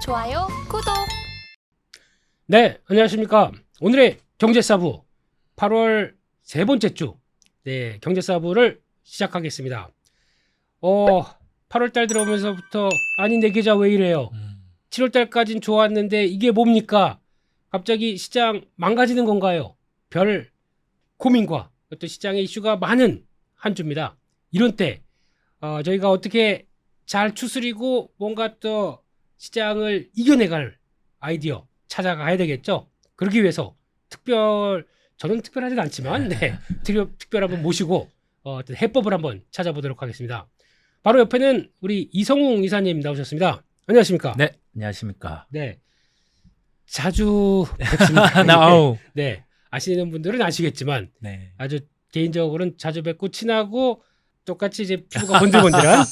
좋아요, 구독. 네, 안녕하십니까. 오늘의 경제사부 8월 세 번째 주 경제사부를 시작하겠습니다. 8월 달 들어오면서부터 아니 내 계좌 왜 이래요? 7월 달까진 좋았는데 이게 뭡니까? 갑자기 시장 망가지는 건가요? 별 고민과 또 시장의 이슈가 많은 한 주입니다. 이런 때 저희가 어떻게 잘 추스리고 뭔가 또 시장을 이겨내갈 아이디어 찾아가야 되겠죠. 그러기 위해서 저는 특별하진 않지만 특별한 분 모시고 어떤 해법을 한번 찾아보도록 하겠습니다. 바로 옆에는 우리 이성웅 이사님 나오셨습니다. 안녕하십니까? 네, 안녕하십니까? 네, 자주 뵙습니다. 네, 아시는 분들은 아시겠지만 네. 아주 개인적으로는 자주 뵙고 친하고 똑같이 이제 피부가 번들번들한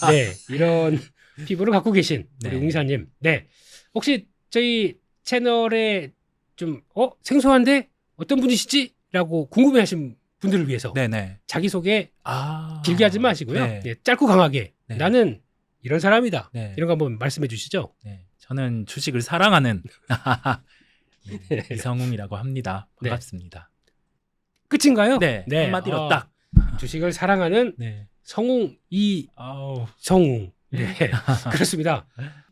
이런 피부를 갖고 계신 우리 웅 이사님. 네, 혹시 저희 채널에 좀 생소한데 어떤 분이시지? 라고 궁금해하신 분들을 위해서 네네. 자기소개 길게 하지 마시고요. 네, 짧고 강하게 나는 이런 사람이다. 이런 거 한번 말씀해 주시죠. 네, 저는 주식을 사랑하는 이성웅이라고 합니다. 반갑습니다. 끝인가요? 네, 한마디로 딱 주식을 사랑하는 성웅 이성웅. 네, 그렇습니다.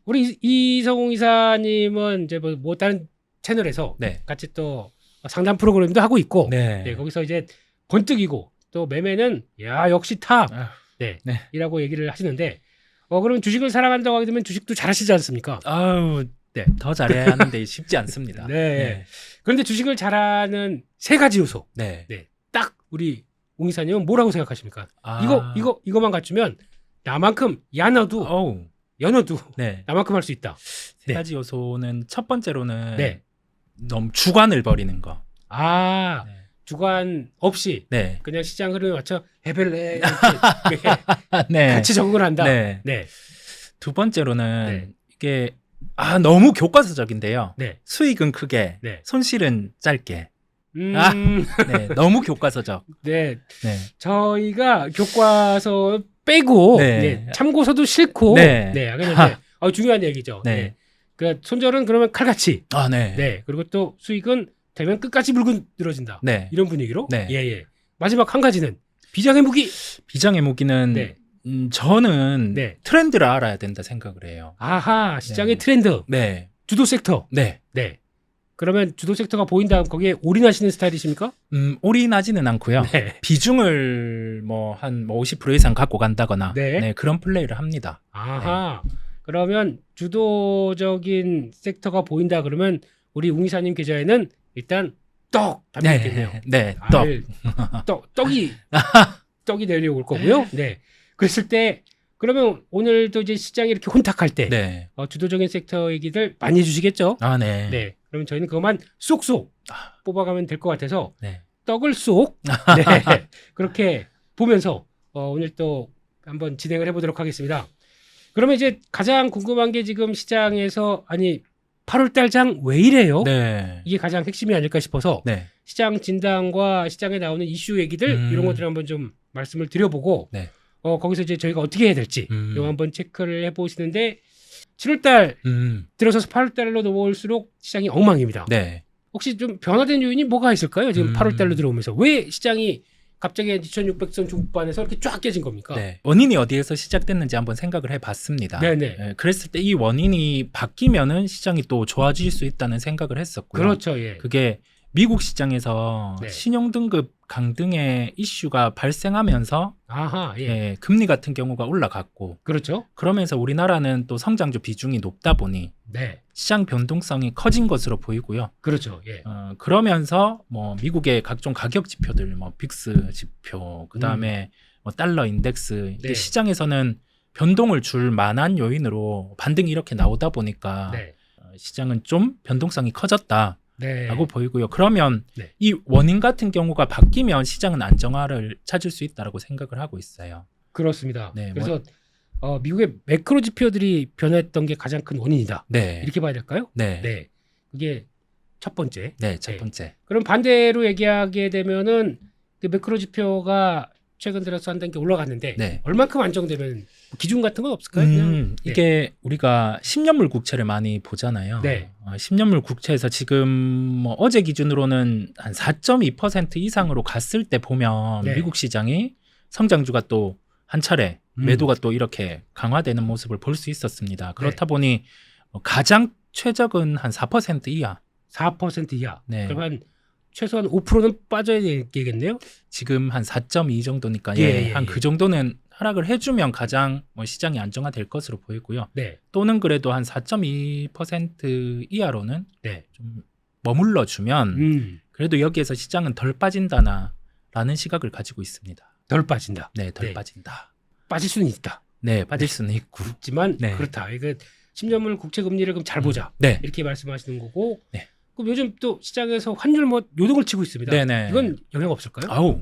우리 이성웅 이사님은 이제 뭐 다른 채널에서 같이 또 상담 프로그램도 하고 있고, 거기서 이제 번뜩이고 또 매매는 역시 탑, 이라고 얘기를 하시는데, 그럼 주식을 사랑한다고 하게 되면 주식도 잘하시지 않습니까? 더 잘해야 하는데 쉽지 않습니다. 그런데 주식을 잘하는 세 가지 요소, 딱 우리 웅 이사님은 뭐라고 생각하십니까? 이거만 갖추면 나만큼 연어도 나만큼 할 수 있다. 세 가지 요소는 첫 번째로는 너무 주관을 버리는 거. 주관 없이 그냥 시장 흐름에 맞춰 해벨레 같이 적응을 한다. 두 번째로는 이게 너무 교과서적인데요. 수익은 크게, 손실은 짧게. 너무 교과서적. 저희가 교과서 빼고 참고서도 싫고 중요한 얘기죠. 그 손절은 그러면 칼같이. 그리고 또 수익은 되면 끝까지 물고 늘어진다. 이런 분위기로. 마지막 한 가지는 비장의 무기. 비장의 무기는 저는 트렌드를 알아야 된다 생각을 해요. 시장의 트렌드. 주도 sek터. 그러면 주도 섹터가 보인다 거기에 올인하시는 스타일이십니까? 올인하지는 않고요. 비중을 한 50% 이상 갖고 간다거나 그런 플레이를 합니다. 그러면 주도적인 섹터가 보인다 그러면 우리 웅 이사님 계좌에는 일단 떡 담겨 있겠네요. 떡이 내려올 거고요. 그랬을 때 그러면 오늘도 이제 시장이 이렇게 혼탁할 때 주도적인 섹터 얘기들 많이 해주시겠죠? 그러면 저희는 그것만 쏙쏙 뽑아가면 될 것 같아서 떡을 쏙 그렇게 보면서 오늘 또 한번 진행을 해보도록 하겠습니다. 그러면 이제 가장 궁금한 게 지금 시장에서 8월 달장 왜 이래요? 이게 가장 핵심이 아닐까 싶어서 시장 진단과 시장에 나오는 이슈 얘기들 이런 것들을 한번 좀 말씀을 드려보고 거기서 이제 저희가 어떻게 해야 될지 이거 한번 체크를 해보시는데 7월달 들어서서 8월달로 넘어올수록 시장이 엉망입니다. 혹시 좀 변화된 요인이 뭐가 있을까요? 지금 8월달로 들어오면서 왜 시장이 갑자기 2600선 중반에서 이렇게 쫙 깨진 겁니까? 원인이 어디에서 시작됐는지 한번 생각을 해봤습니다. 그랬을 때 이 원인이 바뀌면은 시장이 또 좋아질 수 있다는 생각을 했었고요. 그렇죠. 그게 미국 시장에서 신용등급 강등의 이슈가 발생하면서 금리 같은 경우가 올라갔고 그러면서 우리나라는 또 성장주 비중이 높다 보니 시장 변동성이 커진 것으로 보이고요. 그러면서 미국의 각종 가격 지표들 빅스 지표 그다음에 달러 인덱스 이게 시장에서는 변동을 줄 만한 요인으로 반등이 이렇게 나오다 보니까 시장은 좀 변동성이 커졌다. 라고 보이고요. 그러면 이 원인 같은 경우가 바뀌면 시장은 안정화를 찾을 수 있다고 생각을 하고 있어요. 그렇습니다. 그래서 미국의 매크로 지표들이 변했던 게 가장 큰 원인이다. 이렇게 봐야 될까요? 그게 첫 번째. 첫 번째. 그럼 반대로 얘기하게 되면은 그 매크로 지표가 최근 들어서 한 단계 올라갔는데 네. 얼만큼 안정되면 기준 같은 건 없을까요? 그냥 이게 우리가 10년물 국채를 많이 보잖아요. 네. 10년물 국채에서 지금 뭐 어제 기준으로는 한 4.2% 이상으로 갔을 때 보면 네. 미국 시장이 성장주가 또 한 차례 매도가 또 이렇게 강화되는 모습을 볼 수 있었습니다. 그렇다 보니 가장 최적은 한 4% 이하. 4% 이하. 네. 그러면 최소한 5%는 빠져야 되겠네요. 지금 한 4.2 정도니까 예, 한 그 정도는 하락을 해주면 가장 뭐 시장이 안정화될 것으로 보이고요. 네. 또는 그래도 한 4.2% 이하로는 네. 좀 머물러 주면 그래도 여기에서 시장은 덜 빠진다라는 시각을 가지고 있습니다. 덜 빠진다. 네, 덜 네. 빠진다. 빠질 수는 있다. 네, 빠질 수는 있고. 있지만 네. 그렇다. 이거 10년물 국채 금리를 그럼 잘 보자. 네. 이렇게 말씀하시는 거고. 네. 그럼 요즘 또 시장에서 환율 뭐 요동을 치고 있습니다. 네네. 이건 영향 없을까요? 아우,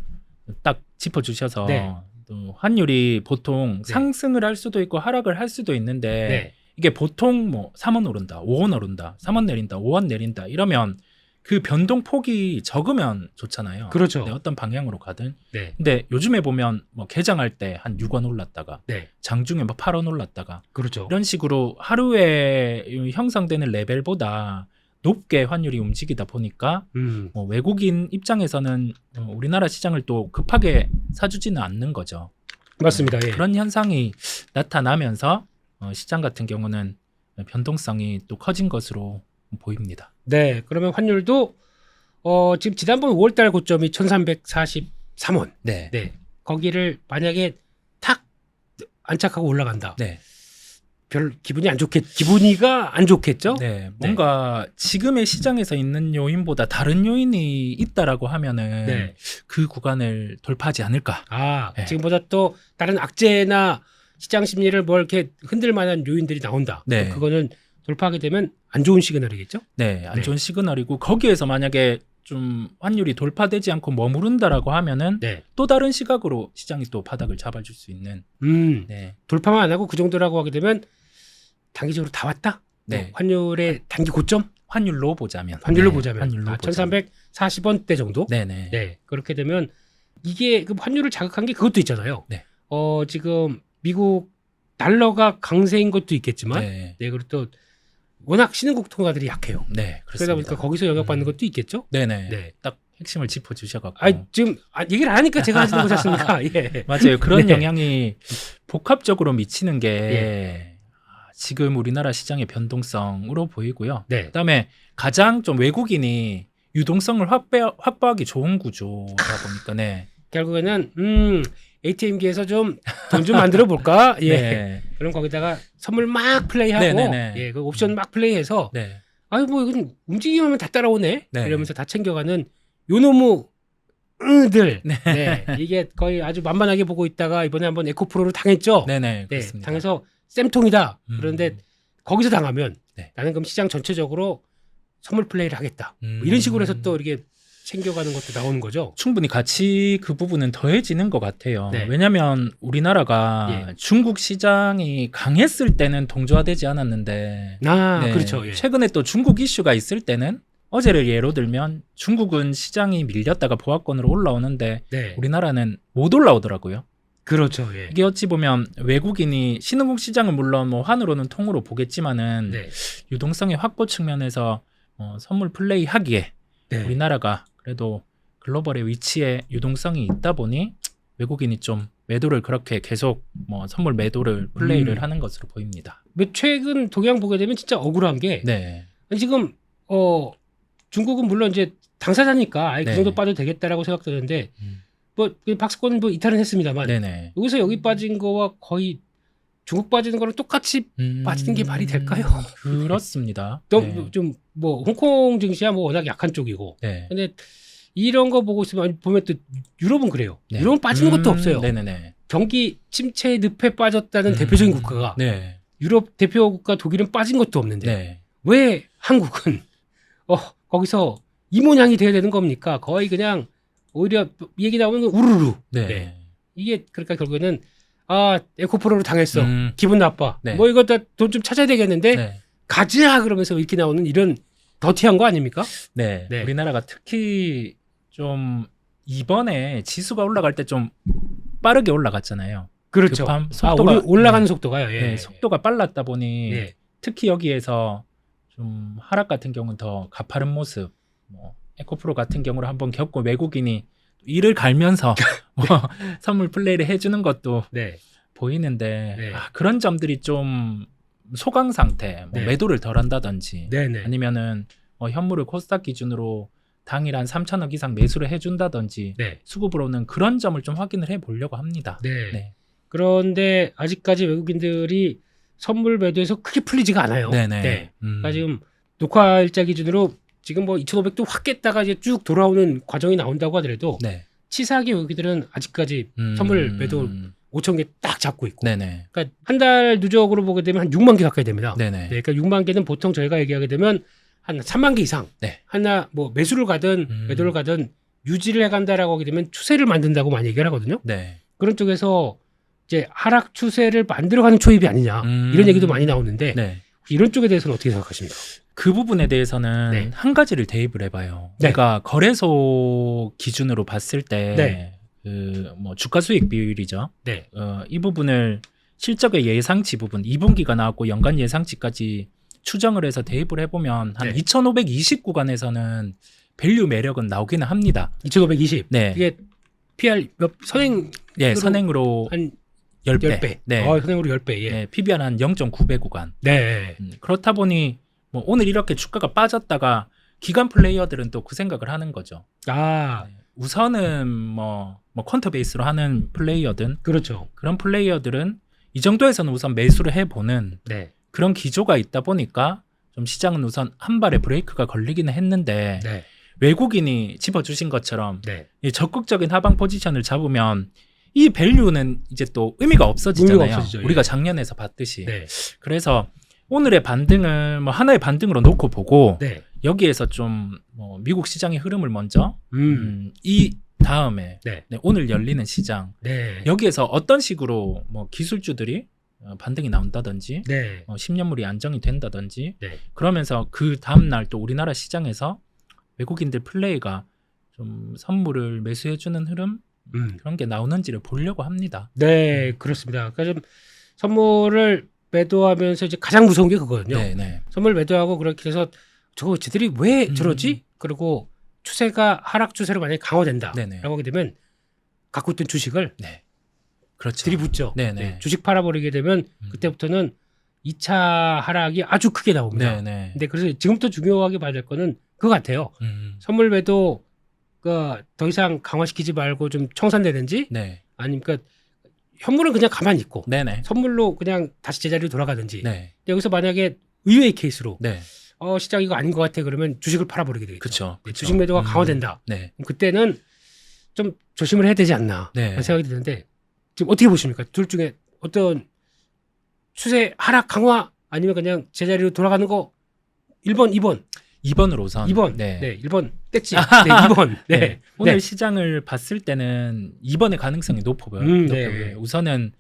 딱 짚어주셔서 네. 또 환율이 보통 네. 상승을 할 수도 있고 하락을 할 수도 있는데 네. 이게 보통 뭐 3원 오른다, 5원 오른다, 3원 내린다, 5원 내린다 이러면 그 변동 폭이 적으면 좋잖아요. 그렇죠. 네, 어떤 방향으로 가든. 네. 근데 요즘에 보면 뭐 개장할 때 한 6원 올랐다가 네. 장중에 뭐 8원 올랐다가 그렇죠. 이런 식으로 하루에 형성되는 레벨보다 높게 환율이 움직이다 보니까 뭐 외국인 입장에서는 우리나라 시장을 또 급하게 사주지는 않는 거죠. 맞습니다. 예. 그런 현상이 나타나면서 시장 같은 경우는 변동성이 또 커진 것으로 보입니다. 네. 그러면 환율도 지금 지난번 5월달 고점이 1,343원. 네. 네. 거기를 만약에 탁 안착하고 올라간다. 네. 별 기분이가 안 좋겠죠? 네. 뭔가 지금의 시장에서 있는 요인보다 다른 요인이 있다라고 하면은 네. 그 구간을 돌파하지 않을까. 네. 지금보다 또 다른 악재나 시장 심리를 뭘 이렇게 흔들 만한 요인들이 나온다. 네. 그거는 돌파하게 되면 안 좋은 시그널이겠죠? 네, 안 좋은 시그널이고 거기에서 만약에 좀 환율이 돌파되지 않고 머무른다라고 하면은 네. 또 다른 시각으로 시장이 또 바닥을 잡아줄 수 있는. 네. 돌파만 안 하고 그 정도라고 하게 되면 단기적으로 다 왔다? 네. 환율의 단기 고점? 환율로 보자면. 환율로 네, 보자면. 환율로 1340원대 정도? 네네. 네. 그렇게 되면 이게 그 환율을 자극한 게 그것도 있잖아요. 네. 지금 미국 달러가 강세인 것도 있겠지만, 네. 네. 그리고 또 워낙 신흥국 통화들이 약해요. 네, 그렇습니다. 그러다 보니까 거기서 영향받는 것도 있겠죠? 네네. 네. 딱 핵심을 짚어주셔갖고. 지금 얘기를 안 하니까 제가 하시는 거지 않습니까? 예. 맞아요. 그런 네. 영향이 복합적으로 미치는 게 예. 지금 우리나라 시장의 변동성으로 보이고요. 네. 그다음에 가장 좀 외국인이 유동성을 확보하기 좋은 구조다 보니까 네. 결국에는 ATM기에서 좀 돈 좀 만들어 볼까? 예. 네. 그럼 거기다가 선물 막 플레이하고 네네네. 예, 그 옵션 막 플레이해서 네. 아유 뭐 이건 움직이면 다 따라오네. 네. 이러면서 다 챙겨가는 요노무들. 네. 네. 이게 거의 아주 만만하게 보고 있다가 이번에 한번 에코프로로 당했죠. 네네. 네. 그렇습니다. 당해서 쌤통이다. 그런데 거기서 당하면 네. 나는 그럼 시장 전체적으로 선물 플레이를 하겠다. 뭐 이런 식으로 해서 또 이렇게 챙겨가는 것도 나오는 거죠. 충분히 같이 그 부분은 더해지는 것 같아요. 네. 왜냐하면 우리나라가 예. 중국 시장이 강했을 때는 동조화되지 않았는데 네. 그렇죠. 예. 최근에 또 중국 이슈가 있을 때는 어제를 예로 들면 중국은 시장이 밀렸다가 보합권으로 올라오는데 네. 우리나라는 못 올라오더라고요. 그렇죠. 예. 이게 어찌 보면 외국인이 신흥국 시장은 물론 뭐 환으로는 통으로 보겠지만은 네. 유동성의 확보 측면에서 선물 플레이 하기에 네. 우리나라가 그래도 글로벌의 위치에 유동성이 있다 보니 외국인이 좀 매도를 그렇게 계속 뭐 선물 매도를 플레이를 하는 것으로 보입니다. 최근 동향 보게 되면 진짜 억울한 게 네. 지금 중국은 물론 이제 당사자니까 아예 네. 그 정도 빠져도 되겠다라고 생각되는데 뭐 박스권 뭐 이탈은 했습니다만 네네. 여기서 여기 빠진 거와 거의 중국 빠지는 거랑 똑같이 빠지는 게 말이 될까요? 그렇습니다. 또 네. 좀 뭐 홍콩 증시야 뭐 워낙 약한 쪽이고 네. 근데 이런 거 보고 있으면 보면 또 유럽은 그래요. 네. 유럽은 빠지는 것도 없어요. 네네네. 경기 침체 늪에 빠졌다는 대표적인 국가가 네. 유럽 대표 국가 독일은 빠진 것도 없는데 네. 왜 한국은 거기서 이 모양이 돼야 되는 겁니까? 거의 그냥 오히려 얘기 나오는 건 우르르. 네. 네. 이게 그러니까 결국에는 에코프로로 당했어. 기분 나빠. 네. 뭐 이거 다 돈 좀 찾아야 되겠는데 네. 가자 그러면서 이렇게 나오는 이런 더티한 거 아닙니까? 네. 네. 우리나라가 특히 좀 이번에 지수가 올라갈 때 좀 빠르게 올라갔잖아요. 그렇죠. 속도가 올라가는 속도가요. 예. 네, 속도가 빨랐다 보니 예. 특히 여기에서 좀 하락 같은 경우는 더 가파른 모습, 뭐 에코프로 같은 경우를 한번 겪고 외국인이 이를 갈면서 뭐 선물 플레이를 해주는 것도 네. 보이는데 네. 그런 점들이 좀 소강 상태, 뭐 네. 매도를 덜 한다든지 네네. 아니면은 현물을 코스닥 기준으로 당일 한 3천억 이상 매수를 해준다든지 네. 수급으로는 그런 점을 좀 확인을 해보려고 합니다. 네. 네. 그런데 아직까지 외국인들이 선물 매도에서 크게 풀리지가 않아요. 네네. 네. 그러니까 지금 녹화일자 기준으로 지금 뭐 2,500도 확 깼다가 이제 쭉 돌아오는 과정이 나온다고 하더라도 네. 치사하게 외국인들은 아직까지 선물 매도 5,000개 딱 잡고 있고. 네네. 그러니까 한 달 누적으로 보게 되면 한 6만 개 가까이 됩니다. 네네. 네, 그러니까 6만 개는 보통 저희가 얘기하게 되면 한 3만 개 이상 네. 하나 뭐 매수를 가든 매도를 가든 유지를 해간다라고 하게 되면 추세를 만든다고 많이 얘기를 하거든요. 네. 그런 쪽에서 이제 하락 추세를 만들어가는 초입이 아니냐 이런 얘기도 많이 나오는데 네. 이런 쪽에 대해서는 어떻게 생각하십니까? 그 부분에 대해서는 네. 한 가지를 대입을 해봐요. 네. 그러니까 거래소 기준으로 봤을 때 네. 그 뭐 주가 수익 비율이죠. 네. 이 부분을 실적의 예상치 부분 2분기가 나왔고 연간 예상치까지 추정을 해서 대입을 해보면 한 네. 2520 구간에서는 밸류 매력은 나오기는 합니다. 2520. 네. 이게 PR 몇 선행 예, 선행으로 한 10배. 10배. 네. 선행으로 10배. 예. 네, PBR 한 0.9배 구간. 네. 그렇다 보니 뭐 오늘 이렇게 주가가 빠졌다가 기관 플레이어들은 또 그 생각을 하는 거죠. 아, 우선은 뭐 퀀터 베이스로 하는 플레이어든 그렇죠. 그런 플레이어들은 이 정도에서는 우선 매수를 해보는 네. 그런 기조가 있다 보니까 좀 시장은 우선 한 발에 브레이크가 걸리기는 했는데 네. 외국인이 짚어주신 것처럼 네. 이 적극적인 하방 포지션을 잡으면 이 밸류는 이제 또 의미가 없어지잖아요. 의미가 없어지죠. 우리가 예. 작년에서 봤듯이. 네. 그래서 오늘의 반등을 뭐 하나의 반등으로 놓고 보고 네. 여기에서 좀 뭐 미국 시장의 흐름을 먼저 이 다음에 네. 네, 오늘 열리는 시장 네. 여기에서 어떤 식으로 뭐 기술주들이 반등이 나온다든지 네. 10년물이 안정이 된다든지 네. 그러면서 그 다음날 또 우리나라 시장에서 외국인들 플레이가 좀 선물을 매수해주는 흐름 그런 게 나오는지를 보려고 합니다. 네, 그렇습니다. 그러니까 좀 선물을 매도하면서 이제 가장 무서운 게 그거거든요. 네, 네. 선물 매도하고 그렇게 해서 저거 쟤들이 왜 저러지? 그리고 추세가 하락 추세로 만약에 강화된다라고 네네. 하게 되면 갖고 있던 주식을 네. 그렇죠. 들이붓죠. 네네. 네, 주식 팔아버리게 되면 그때부터는 2차 하락이 아주 크게 나옵니다. 네네. 근데 그래서 지금부터 중요하게 봐야 될 거는 그거 같아요. 선물 매도 더 이상 강화시키지 말고 좀 청산되든지 네. 아니면 그러니까 현물은 그냥 가만히 있고 네네. 선물로 그냥 다시 제자리로 돌아가든지 네. 여기서 만약에 의외의 케이스로 네. 시장 이거 아닌 것 같아 그러면 주식을 팔아버리게 되겠죠. 그쵸. 네, 주식 매도가 강화된다. 네. 그럼 그때는 좀 조심을 해야 되지 않나 네. 하는 생각이 드는데 지금 어떻게 보십니까? 둘 중에 어떤 추세 하락 강화 아니면 그냥 제자리로 돌아가는 거 1번, 2번. 2번으로 우선. 2번. 네. 네. 1번 뗐지. 네, 2번. 네. 네. 오늘 네. 시장을 봤을 때는 2번의 가능성이 높아 보여요. 네. 우선은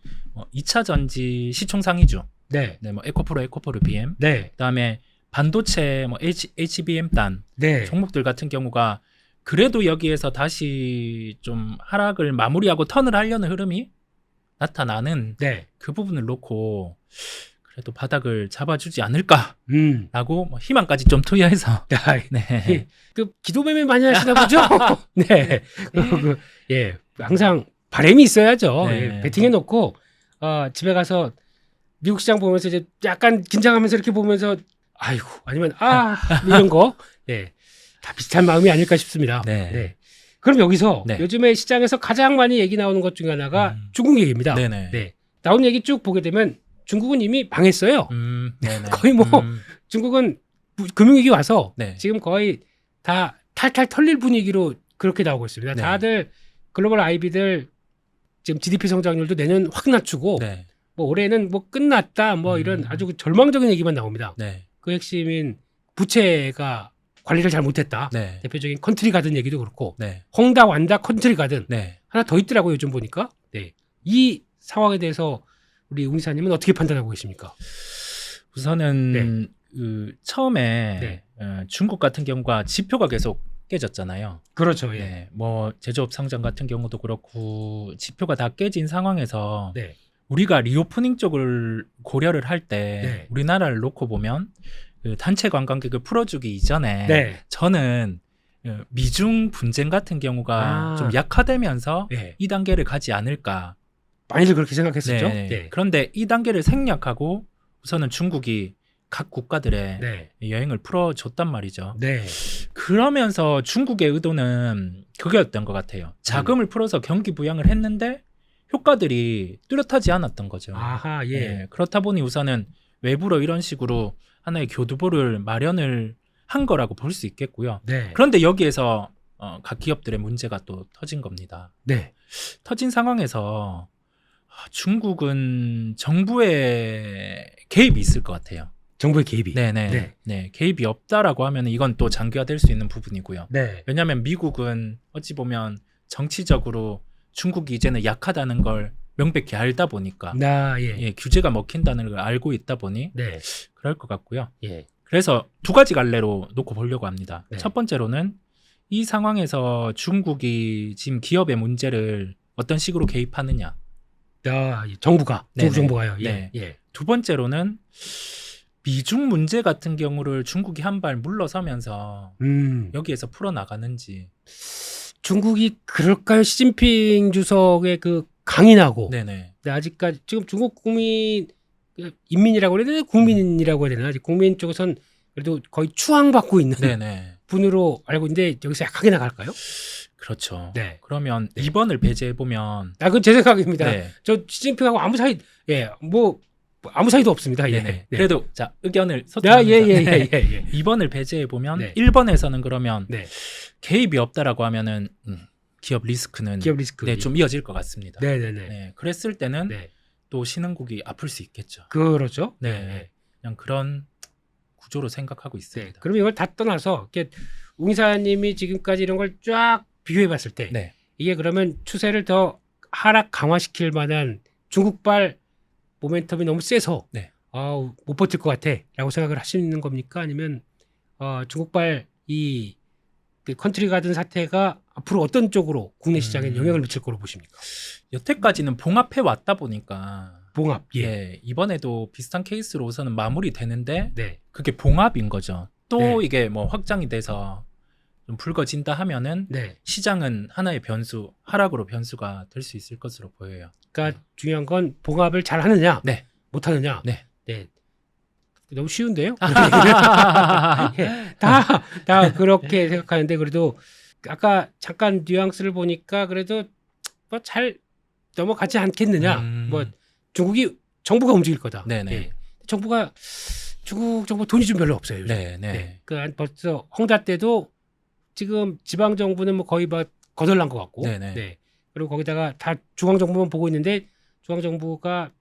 2차 전지 시총 상위주. 네. 네, 뭐 에코프로 BM. 네. 그다음에 반도체 뭐 HBM 단 네. 종목들 같은 경우가 그래도 여기에서 다시 좀 하락을 마무리하고 턴을 하려는 흐름이 나타나는 네. 그 부분을 놓고 그래도 바닥을 잡아주지 않을까라고 뭐 희망까지 좀 투여해서 네. 그 기도매매 많이 하시나 보죠? 네. 예. 항상 바람이 있어야죠. 네. 예, 베팅해 놓고 집에 가서 미국 시장 보면서 이제 약간 긴장하면서 이렇게 보면서 아이고 아니면 이런 거 네. 다 비슷한 마음이 아닐까 싶습니다. 네. 네. 그럼 여기서 네. 요즘에 시장에서 가장 많이 얘기 나오는 것 중에 하나가 중국 얘기입니다. 네네. 네. 나온 얘기 쭉 보게 되면 중국은 이미 망했어요. 네네. 거의 뭐 중국은 금융위기 와서 네. 지금 거의 다 탈탈 털릴 분위기로 그렇게 나오고 있습니다. 네. 다들 글로벌 IB들 지금 GDP 성장률도 내년 확 낮추고 네. 뭐 올해는 뭐 끝났다 뭐 이런 아주 절망적인 얘기만 나옵니다. 네. 그 핵심인 부채가 관리를 잘 못했다. 네. 대표적인 컨트리 가든 얘기도 그렇고 네. 헝다 완다 컨트리 가든 네. 하나 더 있더라고요 요즘 보니까. 네. 이 상황에 대해서 우리 웅 이사님은 어떻게 판단하고 계십니까? 우선은 네. 처음에 네. 중국 같은 경우가 지표가 계속 깨졌잖아요. 그렇죠. 예. 네, 뭐 제조업 상장 같은 경우도 그렇고 지표가 다 깨진 상황에서 네. 우리가 리오프닝 쪽을 고려를 할 때 네. 우리나라를 놓고 보면 그 단체 관광객을 풀어주기 이전에 네. 저는 미중 분쟁 같은 경우가 좀 약화되면서 네. 이 단계를 가지 않을까. 많이들 그렇게 생각했었죠. 네. 네. 그런데 이 단계를 생략하고 우선은 중국이 각 국가들의 네. 여행을 풀어줬단 말이죠. 네. 그러면서 중국의 의도는 그거였던 것 같아요. 자금을 풀어서 경기 부양을 했는데 효과들이 뚜렷하지 않았던 거죠. 아하, 예. 네, 그렇다 보니 우선은 외부로 이런 식으로 하나의 교두보를 마련을 한 거라고 볼 수 있겠고요. 네. 그런데 여기에서 각 기업들의 문제가 또 터진 겁니다. 네. 터진 상황에서 중국은 정부의 개입이 있을 것 같아요. 정부의 개입이. 네네. 네. 개입이 없다라고 하면 이건 또 장기화될 수 있는 부분이고요. 네. 왜냐하면 미국은 어찌 보면 정치적으로 중국이 이제는 약하다는 걸 명백히 알다 보니까 예, 규제가 먹힌다는 걸 알고 있다 보니 네. 그럴 것 같고요. 예. 그래서 두 가지 갈래로 놓고 보려고 합니다. 네. 첫 번째로는 이 상황에서 중국이 지금 기업의 문제를 어떤 식으로 개입하느냐. 정부가 중국 네네. 정부가요. 예. 네. 예. 두 번째로는 미중 문제 같은 경우를 중국이 한 발 물러서면서 여기에서 풀어나가는지. 중국이 그럴까요? 시진핑 주석의 그 강인하고. 네네. 근데 아직까지 지금 중국 국민 인민이라고 해야 되나 국민이라고 해야 되나 아직 국민 쪽에선 그래도 거의 추앙받고 있는 네네. 분으로 알고 있는데 여기서 약하게 나갈까요? 그렇죠. 네. 그러면 2번을 배제해 보면 그건 제 생각입니다. 네. 저 시진핑하고 아무 사이 아무 사이도 없습니다. 예. 네네. 네. 그래도 자 의견을 소통합니다. 예. 2번을 배제해 보면 네. 1번에서는 그러면 네. 개입이 없다라고 하면은 기업 리스크는 기업 리스크. 네, 좀 이어질 것 같습니다. 네네네. 네, 그랬을 때는 네. 또 신흥국이 아플 수 있겠죠. 그렇죠. 네, 그냥 그런 구조로 생각하고 있습니다. 네. 그럼 이걸 다 떠나서 웅이사님이 지금까지 이런 걸 쫙 비교해봤을 때 네. 이게 그러면 추세를 더 하락 강화시킬 만한 중국발 모멘텀이 너무 세서 네. 못 버틸 것 같아라고 생각을 하시는 겁니까? 아니면 중국발 그 컨트리 가든 사태가 앞으로 어떤 쪽으로 국내 시장에 영향을 미칠 거로 보십니까? 여태까지는 봉합해 왔다 보니까 봉합. 예. 네, 이번에도 비슷한 케이스로 우선은 마무리되는데 네. 그게 봉합인 거죠. 또 네. 이게 뭐 확장이 돼서 좀 불거진다 하면은 네. 시장은 하나의 변수, 하락으로 변수가 될 수 있을 것으로 보여요. 그러니까 중요한 건 봉합을 잘 하느냐, 네. 못 하느냐. 네. 너무 쉬운데요? 예, 다 그렇게 생각하는데 그래도 아까 잠깐 뉘앙스를 보니까 그래도 뭐 잘 넘어가지 않겠느냐. 뭐 중국이 정부가 움직일 거다. 네네. 예. 정부가 중국 정부 돈이 좀 별로 없어요. 요즘. 네. 그 벌써 헝다 때도 지금 지방 정부는 뭐 거의 막 거덜난 것 같고. 네네. 네. 그리고 거기다가 다 중앙 정부만 보고 있는데 중앙 정부가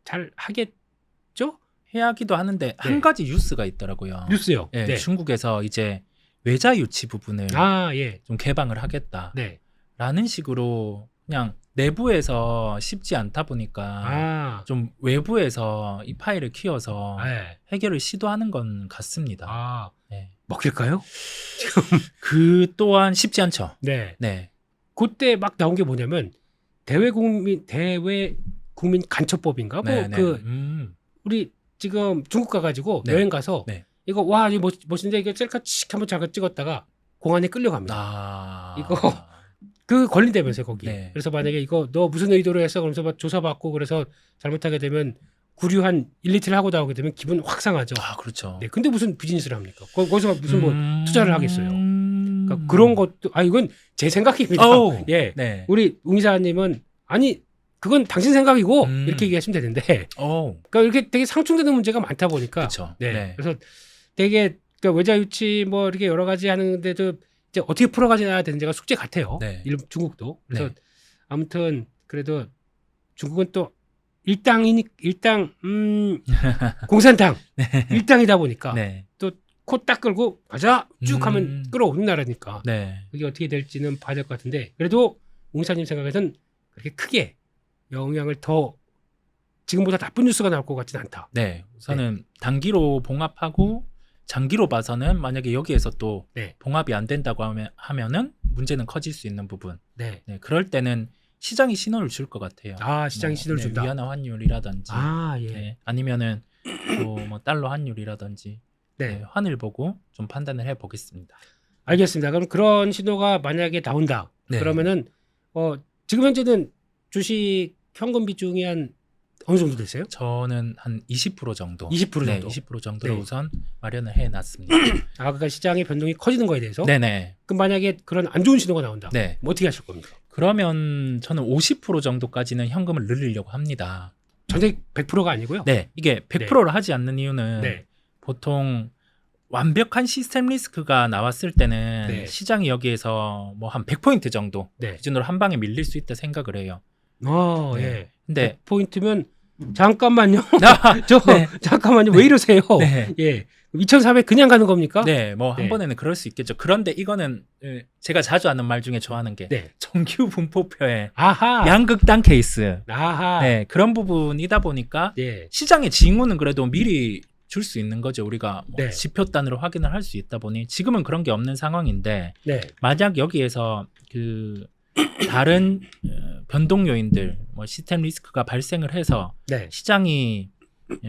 잘 하겠죠? 해야 하기도 하는데 한 가지 뉴스가 있더라고요. 뉴스요. 네, 네. 중국에서 이제 외자 유치 부분을 예. 좀 개방을 하겠다. 네. 라는 식으로 그냥 내부에서 쉽지 않다 보니까 좀 외부에서 이 파일을 키워서 네. 해결을 시도하는 건 같습니다. 네. 먹힐까요? 그 또한 쉽지 않죠. 네. 네. 그때 막 나온 게 뭐냐면 대외 국민 간첩법인가? 우리 지금 중국 가가지고 네. 여행 가서 네. 이거 와 이거 멋진데 이거 셀카 칙 한번 잠깐 찍었다가 공안에 끌려갑니다. 이거 그 걸린다면서요 거기. 네. 그래서 만약에 이거 너 무슨 의도로 했어? 그러면서 막 조사받고 그래서 잘못하게 되면 구류 한 1, 2일 하고 나오게 되면 기분 확 상하죠. 그렇죠. 네, 근데 무슨 비즈니스를 합니까? 거기서 무슨 뭐 투자를 하겠어요. 그러니까 그런 것도 이건 제 생각입니다. 예, 네. 우리 웅이사님은 아니 그건 당신 생각이고 이렇게 얘기하시면 되는데, 그러니까 이렇게 되게 상충되는 문제가 많다 보니까, 그쵸. 네. 그래서 되게 그러니까 외자 유치 뭐 이렇게 여러 가지 하는데도 이제 어떻게 풀어가야 되는지가 숙제 같아요. 네. 중국도. 그래서 네. 아무튼 그래도 중국은 또 일당 공산당 일당이다 보니까 네. 또 코 딱 끌고 가자 쭉 하면 끌어오는 나라니까 네. 그게 어떻게 될지는 봐야 될 것 같은데 그래도 웅사님 생각에서는 그렇게 크게 영향을 더 지금보다 나쁜 뉴스가 나올 것 같지는 않다. 네. 우선은 단기로 봉합하고 장기로 봐서는 만약에 여기에서 또 네. 봉합이 안 된다고 하면은 문제는 커질 수 있는 부분. 네. 네, 그럴 때는 시장이 신호를 줄 것 같아요. 아, 시장이 신호를 네, 준다. 위안화 환율이라든지, 아, 예. 네, 아니면은 또 뭐 달러 환율이라든지 네. 네, 환을 보고 좀 판단을 해 보겠습니다. 알겠습니다. 그럼 그런 신호가 만약에 나온다. 네. 그러면은 지금 현재는 주식 현금 비중이 한 어느 정도 되세요? 저는 한 20% 정도. 20% 정도. 네, 20% 정도로 네. 우선 마련을 해 놨습니다. 아, 그러니까 시장의 변동이 커지는 거에 대해서. 네네. 그럼 만약에 그런 안 좋은 신호가 나온다. 네. 뭐 어떻게 하실 겁니까? 그러면 저는 50% 정도까지는 현금을 늘리려고 합니다. 전액 100%가 아니고요. 네, 이게 100%를 하지 않는 이유는 네. 보통 완벽한 시스템 리스크가 나왔을 때는 네. 시장이 여기에서 뭐 한 100포인트 정도 네. 기준으로 한 방에 밀릴 수 있다 생각을 해요. 예. 네. 근데 포인트면 잠깐만요. 아, 네. 잠깐만요. 왜 이러세요? 네. 예. 2,400 그냥 가는 겁니까? 네, 뭐 한 네. 번에는 그럴 수 있겠죠. 그런데 이거는 제가 자주 하는 말 중에 좋아하는 게 네. 정규 분포표의 아하. 양극단 케이스. 아하. 네, 그런 부분이다 보니까 예. 시장의 징후는 그래도 미리 줄 수 있는 거죠. 우리가 뭐 네. 지표 단으로 확인을 할 수 있다 보니 지금은 그런 게 없는 상황인데 네. 만약 여기에서 그 다른 변동 요인들, 뭐 시스템 리스크가 발생을 해서 네. 시장이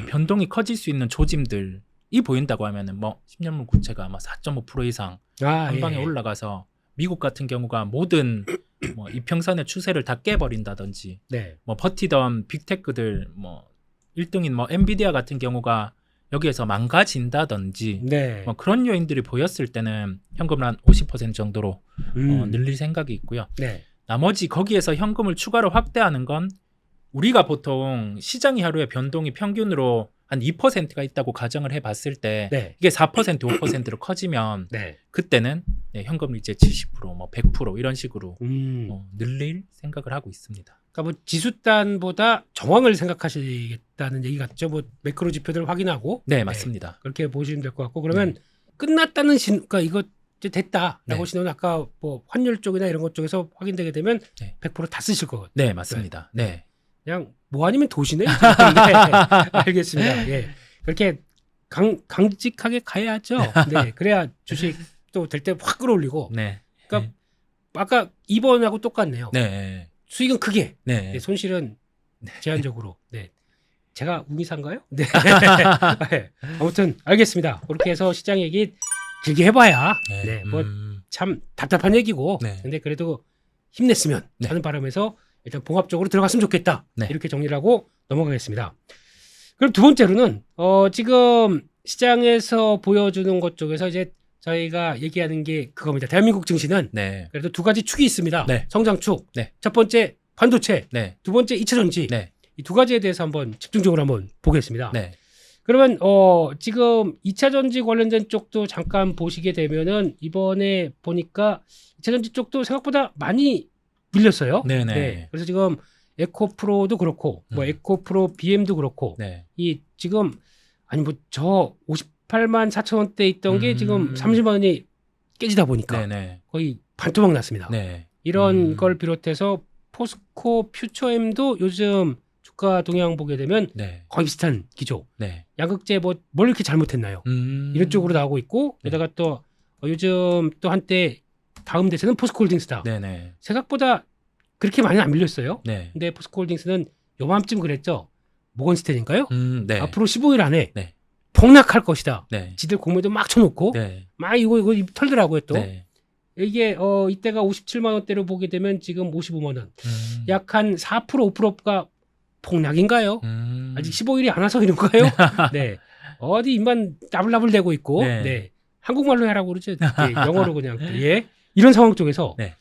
변동이 커질 수 있는 조짐들이 보인다고 하면은 뭐 10년물 국채가 아마 4.5% 이상 한 방에 올라가서 미국 같은 경우가 모든 뭐 이평선의 추세를 다 깨버린다든지 네. 뭐 버티던 빅테크들 뭐 1등인 뭐 엔비디아 같은 경우가 여기에서 망가진다든지 네. 뭐 그런 요인들이 보였을 때는 현금을 한 50% 정도로 늘릴 생각이 있고요. 네. 나머지 거기에서 현금을 추가로 확대하는 건 우리가 보통 시장이 하루에 변동이 평균으로 한 2%가 있다고 가정을 해봤을 때 네. 이게 4% 5%로 커지면 네. 그때는 현금을 이제 70% 뭐 100% 이런 식으로 늘릴 생각을 하고 있습니다. 그러니까 뭐 지수단보다 정황을 생각하시겠다는 얘기 같죠. 뭐 매크로 지표들을 확인하고. 네, 맞습니다. 그렇게 보시면 될 것 같고 그러면 끝났다는 그러니까 이거 이제 됐다라고 네. 신호는 아까 뭐 환율 쪽이나 이런 것 쪽에서 확인되게 되면 네. 100% 다 쓰실 거거든요. 네, 맞습니다. 네. 그냥 뭐 아니면 도시네. 네. 알겠습니다. 예. 그렇게 강직하게 가야죠. 네. 그래야 주식 또 될 때 확 끌어올리고. 네. 그러니까 아까 2번하고 똑같네요. 네. 수익은 크게, 네. 네, 손실은 제한적으로. 네. 제가 운이사인가요? 네. 네. 아무튼 알겠습니다. 그렇게 해서 시장 얘기 길게 해봐야 네. 뭐 참 답답한 얘기고. 네. 근데 그래도 힘냈으면 네. 하는 바람에서 일단 봉합적으로 들어갔으면 좋겠다. 네. 이렇게 정리를 하고 넘어가겠습니다. 그럼 두 번째로는 지금 시장에서 보여주는 것 쪽에서 이제 저희가 얘기하는 게 그겁니다. 대한민국 증시는 네. 그래도 두 가지 축이 있습니다. 네. 성장축. 네. 첫 번째 반도체. 네. 두 번째 2차 전지. 네. 이 두 가지에 대해서 한번 집중적으로 한번 보겠습니다. 네. 그러면 지금 2차 전지 관련된 쪽도 잠깐 보시게 되면은 이번에 보니까 2차 전지 쪽도 생각보다 많이 밀렸어요. 네네. 네. 그래서 지금 에코프로도 그렇고 뭐 에코프로 BM도 그렇고 네. 이 지금 아니 뭐 저 58만 4천 원대 있던 게 지금 30만 원이 깨지다 보니까 네네. 거의 반토막 났습니다. 네. 이런 걸 비롯해서 포스코 퓨처엠도 요즘 주가 동향 보게 되면 네. 거의 비슷한 기조. 네. 양극재 뭘 이렇게 잘못했나요? 이런 쪽으로 나오고 있고 네. 게다가 또 요즘 또 한때 다음 대세는 포스코홀딩스다. 네네. 생각보다 그렇게 많이 안 밀렸어요. 네. 근데 포스코홀딩스는 요맘쯤 그랬죠. 모건스탠인가요? 네. 앞으로 15일 안에 네. 폭락할 것이다. 네. 지들 공매도 막 쳐놓고 네. 막 이거 털더라고요 또. 네. 이게 이때가 57만 원대로 보게 되면 지금 55만 원. 약 한 4% 5%가 폭락인가요? 아직 15일이 안 와서 이런가요? 네. 어디 입만 나불나불대고 있고, 네. 네. 한국말로 하라고 그러죠. 네. 영어로 그냥. 예. 이런 상황 쪽에서, 네.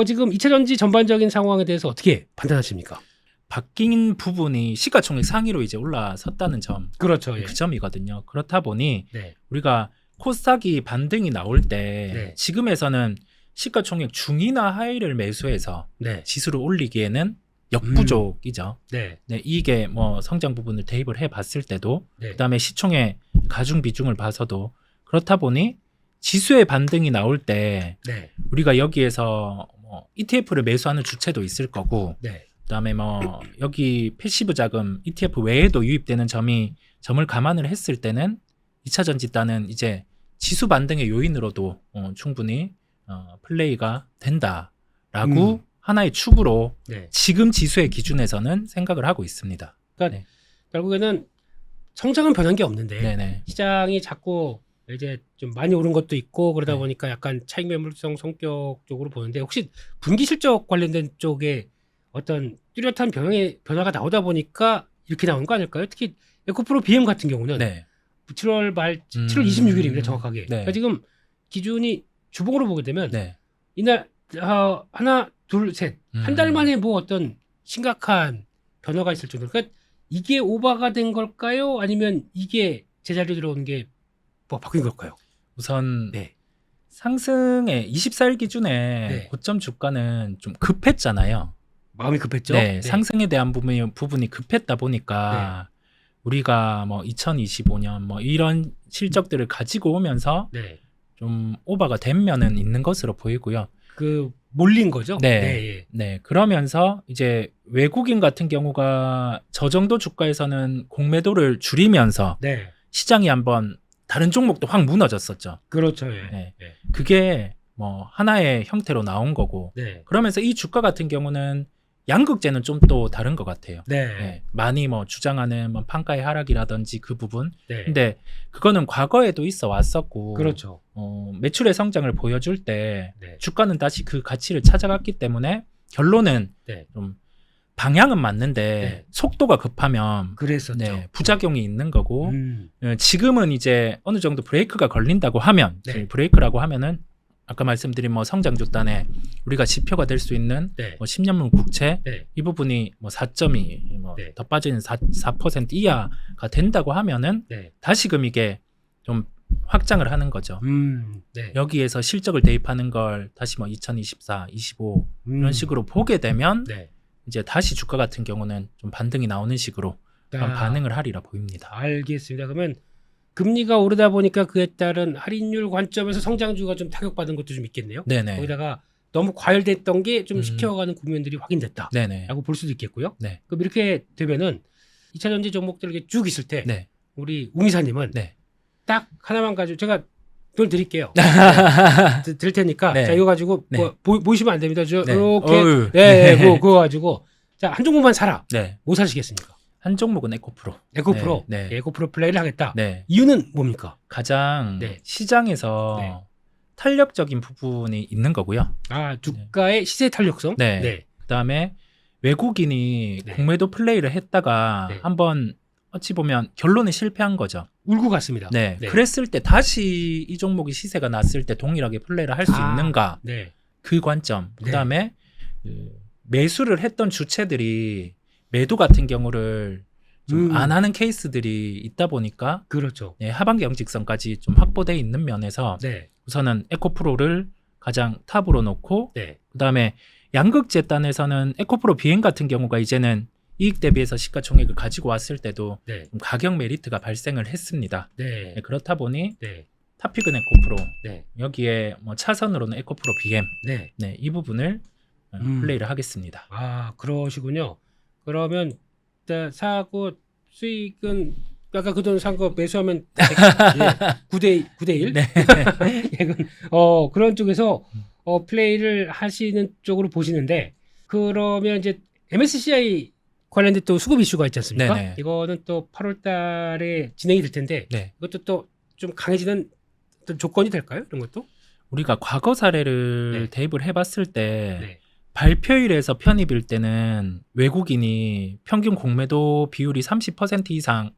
지금 2차 전지 전반적인 상황에 대해서 어떻게 판단하십니까? 바뀐 부분이 시가총액 상위로 이제 올라섰다는 점. 그렇죠. 예. 그 점이거든요. 그렇다 보니 네. 우리가 코스닥이 반등이 나올 때 네. 지금에서는 시가총액 중위나 하위를 매수해서 네. 지수를 올리기에는 역부족이죠. 네. 네, 이게 뭐 성장 부분을 대입을 해봤을 때도 네. 그다음에 시총의 가중 비중을 봐서도 그렇다 보니 지수의 반등이 나올 때 네. 우리가 여기에서 뭐 ETF를 매수하는 주체도 있을 거고 네. 그다음에 뭐 여기 패시브 자금 ETF 외에도 유입되는 점을 감안을 했을 때는 2차 전지단은 이제 지수 반등의 요인으로도 충분히 플레이가 된다라고 하나의 축으로 네. 지금 지수의 기준에서는 생각을 하고 있습니다. 그러니까 결국에는 성장은 변한 게 없는데 네네. 시장이 자꾸 이제 좀 많이 오른 것도 있고 그러다 네. 보니까 약간 차익 매물성 성격 쪽으로 보는데 혹시 분기 실적 관련된 쪽에 어떤 뚜렷한 변화가 나오다 보니까 이렇게 나온 거 아닐까요? 특히 에코프로 BM 같은 경우는 네. 7월 말 7월 26일입니다 정확하게. 네. 그러니까 지금 기준이 주봉으로 보게 되면 네. 이날 하나 둘 셋 한 달 만에 뭐 어떤 심각한 변화가 있을 정도로 그러니까 이게 오버가 된 걸까요? 아니면 이게 제자리로 들어오는 게 뭐 바뀐 걸까요? 우선 네. 상승의 24일 기준에 네. 고점 주가는 좀 급했잖아요. 마음이 급했죠. 네, 상승에 대한 부분이 급했다 보니까 우리가 뭐 2025년 뭐 이런 실적들을 가지고 오면서 네. 좀 오버가 된 면은 있는 것으로 보이고요. 그 몰린 거죠. 네. 예. 네, 그러면서 이제 외국인 같은 경우가 저 정도 주가에서는 공매도를 줄이면서 네. 시장이 한번 다른 종목도 확 무너졌었죠. 그렇죠. 예. 네. 예. 그게 뭐 하나의 형태로 나온 거고 네. 그러면서 이 주가 같은 경우는 양극재는 좀 또 다른 것 같아요. 네. 네, 많이 뭐 주장하는 뭐 판가의 하락이라든지 그 부분. 네. 근데 그거는 과거에도 있어 왔었고, 그렇죠. 매출의 성장을 보여줄 때 네. 주가는 다시 그 가치를 찾아갔기 때문에 결론은 네. 좀 방향은 맞는데 네. 속도가 급하면 그랬었죠. 네, 부작용이 있는 거고 음. 지금은 이제 어느 정도 브레이크가 걸린다고 하면 네. 브레이크라고 하면은 아까 말씀드린 뭐 성장주단에 우리가 지표가 될 수 있는 네. 뭐 10년물 국채 네. 이 부분이 뭐 4점이 뭐 네. 더 빠지는 4% 이하가 된다고 하면은 네. 다시금 이게 좀 확장을 하는 거죠. 네. 여기에서 실적을 대입하는 걸 다시 뭐 2024, 25 이런 식으로 보게 되면 네. 이제 다시 주가 같은 경우는 좀 반등이 나오는 식으로 그런 반응을 하리라 보입니다. 알겠습니다. 그러면 금리가 오르다 보니까 그에 따른 할인율 관점에서 성장주가 좀 타격받은 것도 좀 있겠네요. 네네. 거기다가 너무 과열됐던 게 좀 식혀가는 국면들이 확인됐다. 네네. 라고 볼 수도 있겠고요. 네. 그럼 이렇게 되면은 2차 전지 종목들 이렇게 쭉 있을 때 네. 우리 웅이사님은 네. 딱 하나만 가지고 제가 돈 드릴게요. 네. 드릴 테니까 네. 자 이거 가지고 네. 보이시면 안 됩니다. 저 네. 이렇게 어휴. 그거 가지고 자 한 종목만 사라. 네. 뭐 사시겠습니까? 한 종목은 에코프로. 에코프로. 네. 네. 에코프로 플레이를 하겠다. 네. 이유는 뭡니까? 가장 네. 시장에서 네. 탄력적인 부분이 있는 거고요. 아 주가의 시세 탄력성. 네. 그다음에 외국인이 네. 공매도 플레이를 했다가 네. 한번 어찌 보면 결론에 실패한 거죠. 울고 갔습니다. 네. 그랬을 때 다시 이 종목이 시세가 났을 때 동일하게 플레이를 할 수 있는가? 네. 그 관점. 네. 그다음에 매수를 했던 주체들이 매도 같은 경우를 좀 안 하는 케이스들이 있다 보니까 그렇죠. 네, 하반기 영직성까지 좀 확보되어 있는 면에서 네. 우선은 에코프로를 가장 탑으로 놓고 네. 그다음에 양극재단에서는 에코프로 비행 같은 경우가 이제는 이익 대비해서 시가총액을 가지고 왔을 때도 네. 좀 가격 메리트가 발생을 했습니다. 네. 네, 그렇다 보니 네. 탑픽은 에코프로 네. 여기에 뭐 차선으로는 에코프로 BM 네. 네, 이 부분을 플레이를 하겠습니다. 아, 그러시군요. 그러면 일단 사고 수익은 아까 그 돈 산 거 매수하면 9대 1? 네. 그런 쪽에서 플레이를 하시는 쪽으로 보시는데 그러면 이제 MSCI 관련된 또 수급 이슈가 있지 않습니까? 네네. 이거는 또 8월 달에 진행이 될 텐데 네. 이것도 또 좀 강해지는 어떤 조건이 될까요? 이런 것도? 우리가 과거 사례를 네. 대입을 해봤을 때 네. 발표일에서 편입일 때는 외국인이 평균 공매도 비율이 30% 이상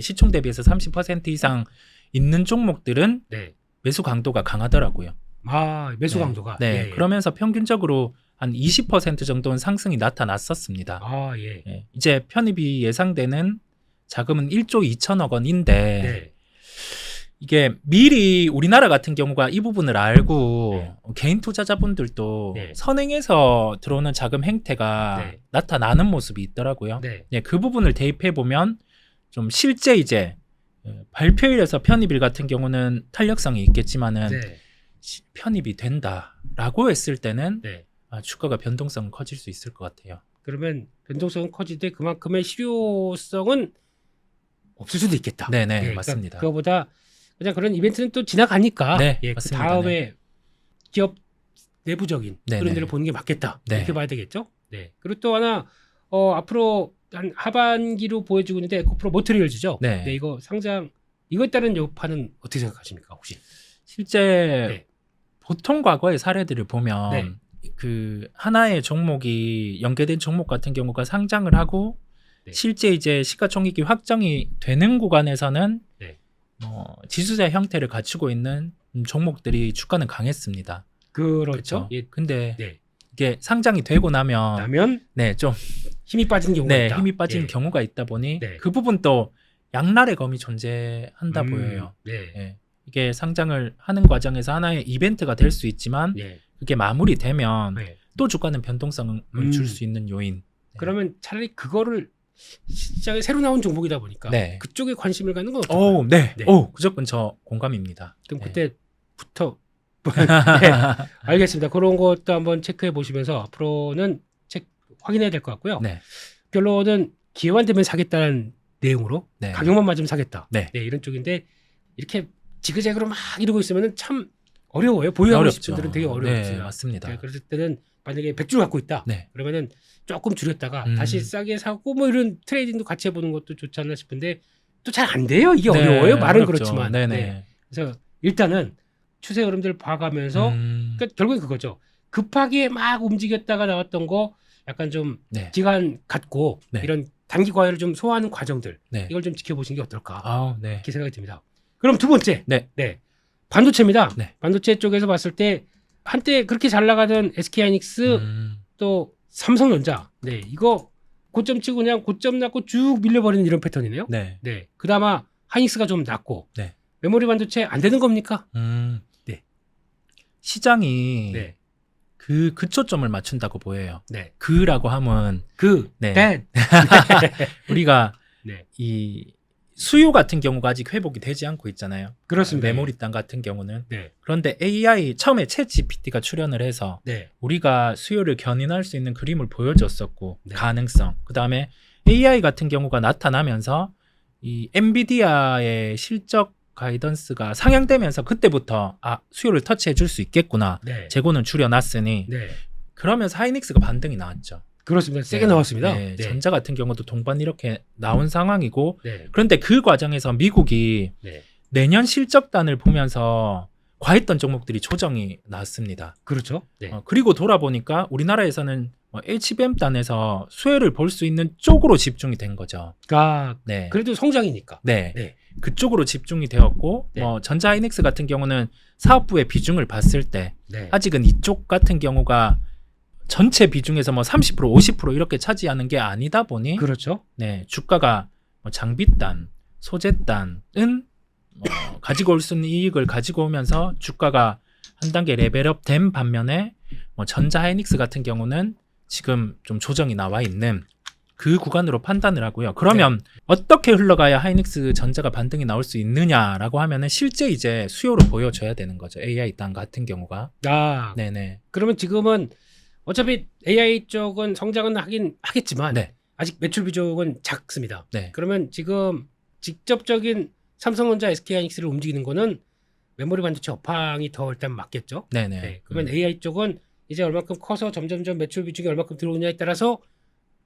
시총 대비해서 30% 이상 있는 종목들은 네. 매수 강도가 강하더라고요. 아, 매수 네. 강도가. 네. 예, 예. 그러면서 평균적으로 한 20% 정도는 상승이 나타났었습니다. 아, 예. 예. 이제 편입이 예상되는 자금은 1조 2천억 원인데 네. 이게 미리 우리나라 같은 경우가 이 부분을 알고 네. 개인 투자자분들도 네. 선행해서 들어오는 자금 행태가 네. 나타나는 모습이 있더라고요. 네. 네, 그 부분을 대입해 보면 좀 실제 이제 발표일에서 편입일 같은 경우는 탄력성이 있겠지만은 네. 편입이 된다라고 했을 때는 네. 주가가 변동성은 커질 수 있을 것 같아요. 그러면 변동성은 커지되 그만큼의 실효성은 없을 수도 있겠다. 네네, 그러니까 맞습니다. 그거보다 그냥 그런 이벤트는 또 지나가니까 네, 그 맞습니다. 다음에 기업 내부적인 네, 그런 네. 데를 보는 게 맞겠다. 네. 이렇게 봐야 되겠죠. 네. 그리고 또 하나 앞으로 한 하반기로 보여지고 있는데 에코프로 모트리얼즈죠. 네. 네, 이거 상장 이거에 따른 여파는 어떻게 생각하십니까 혹시? 실제 네. 보통 과거의 사례들을 보면 네. 그 하나의 종목이 연계된 종목 같은 경우가 상장을 하고 네. 실제 이제 시가총액이 확정이 되는 구간에서는 네. 지수자 형태를 갖추고 있는 종목들이 주가는 강했습니다. 그렇죠. 그렇죠. 예. 근데 네. 이게 상장이 되고 나면 네, 좀 힘이 빠지는 경우가 있다. 힘이 빠지는 예. 경우가 있다 보니 네. 그 부분도 양날의 검이 존재한다 보여요. 네. 예. 이게 상장을 하는 과정에서 하나의 이벤트가 될 수 있지만 예. 그게 마무리되면 네. 또 주가는 변동성을 줄 수 있는 요인. 네. 그러면 차라리 그거를 시장에 새로 나온 종목이다 보니까 네. 그쪽에 관심을 갖는 건 어떨까요? 네. 네. 무조건 저 공감입니다. 그럼 네. 그때부터 네, 알겠습니다. 그런 것도 한번 체크해 보시면서 앞으로는 확인해야 될 것 같고요. 네. 결론은 기회만 되면 사겠다는 내용으로 네. 가격만 맞으면 사겠다. 네. 이런 쪽인데 이렇게 지그재그로 막 이러고 있으면 참 어려워요. 보유하고 싶은 분들은 되게 어려워요. 네, 맞습니다. 네, 그럴 때는 만약에 100주를 갖고 있다. 네. 그러면은 조금 줄였다가 음. 다시 싸게 사고 뭐 이런 트레이딩도 같이 해보는 것도 좋지 않나 싶은데 또 잘 안 돼요. 이게 네, 어려워요. 말은 어렵죠. 그렇지만. 네네. 네. 그래서 일단은 추세 흐름들 봐가면서 그러니까 결국엔 그거죠. 급하게 막 움직였다가 나왔던 거 약간 좀 네. 기간 갖고 네. 이런 단기 과열을 좀 소화하는 과정들 네. 이걸 좀 지켜보시는 게 어떨까 네. 이렇게 생각이 듭니다. 그럼 두 번째, 네. 반도체입니다. 네. 반도체 쪽에서 봤을 때 한때 그렇게 잘 나가던 SK하이닉스 또 삼성전자, 이거 고점 치고 그냥 고점 낮고 쭉 밀려버리는 이런 패턴이네요. 네. 그나마 하이닉스가 좀 낮고 네. 메모리 반도체 안 되는 겁니까? 네. 시장이 네. 그 초점을 맞춘다고 보여요. 네. 그라고 하면 네. 우리가 네. 이 수요 같은 경우가 아직 회복이 되지 않고 있잖아요. 그렇습니다. 메모리 땅 같은 경우는. 네. 그런데 AI 처음에 챗GPT가 출연을 해서 네. 우리가 수요를 견인할 수 있는 그림을 보여줬었고 네. 가능성. 그다음에 AI 같은 경우가 나타나면서 이 엔비디아의 실적 가이던스가 상향되면서 그때부터 수요를 터치해 줄 수 있겠구나. 네. 재고는 줄여놨으니 네. 그러면서 하이닉스가 반등이 나왔죠. 그렇습니다. 세게 네. 나왔습니다. 네. 전자 같은 경우도 동반 이렇게 나온 상황이고 네. 그런데 그 과정에서 미국이 네. 내년 실적단을 보면서 과했던 종목들이 조정이 나왔습니다. 그렇죠. 네. 그리고 돌아보니까 우리나라에서는 HBM단에서 수혜를 볼 수 있는 쪽으로 집중이 된 거죠. 그러니까 네. 그래도 성장이니까. 네. 네. 그쪽으로 집중이 되었고 네. 전자 하이닉스 같은 경우는 사업부의 비중을 봤을 때 네. 아직은 이쪽 같은 경우가 전체 비중에서 30% 50% 이렇게 차지하는 게 아니다 보니 그렇죠. 네, 주가가 장비단, 소재단은 가지고 올 수 있는 이익을 가지고 오면서 주가가 한 단계 레벨업 된 반면에 전자 하이닉스 같은 경우는 지금 좀 조정이 나와 있는 그 구간으로 판단을 하고요. 그러면 어떻게 흘러가야 하이닉스 전자가 반등이 나올 수 있느냐라고 하면은 실제 이제 수요로 보여줘야 되는 거죠. AI 땅 같은 경우가. 네네. 그러면 지금은 어차피 AI 쪽은 성장은 하긴 하겠지만 네. 아직 매출 비중은 작습니다. 네. 그러면 지금 직접적인 삼성전자, SK하이닉스를 움직이는 거는 메모리 반도체 업황이 더 일단 맞겠죠. 네네. 네. 그러면 AI 쪽은 이제 얼마큼 커서 점점점 매출 비중이 얼마큼 들어오냐에 따라서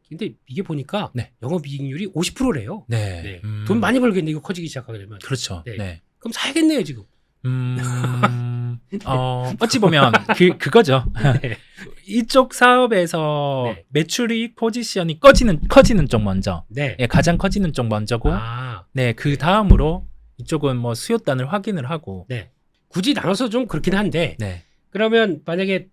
근데 이게 보니까 네. 영업이익률이 50%래요. 네. 네. 돈 많이 벌겠네 이거 커지기 시작하게 되면. 그렇죠. 네. 네. 그럼 사야겠네요 지금. 어찌 보면 그거죠. 네. 이쪽 사업에서 네. 매출이익 포지션이 커지는 쪽 먼저. 네. 예, 가장 커지는 쪽 먼저고. 아, 네, 그 다음으로 이쪽은 수요단을 확인을 하고. 네. 굳이 나눠서 좀 그렇긴 한데. 네. 그러면 만약에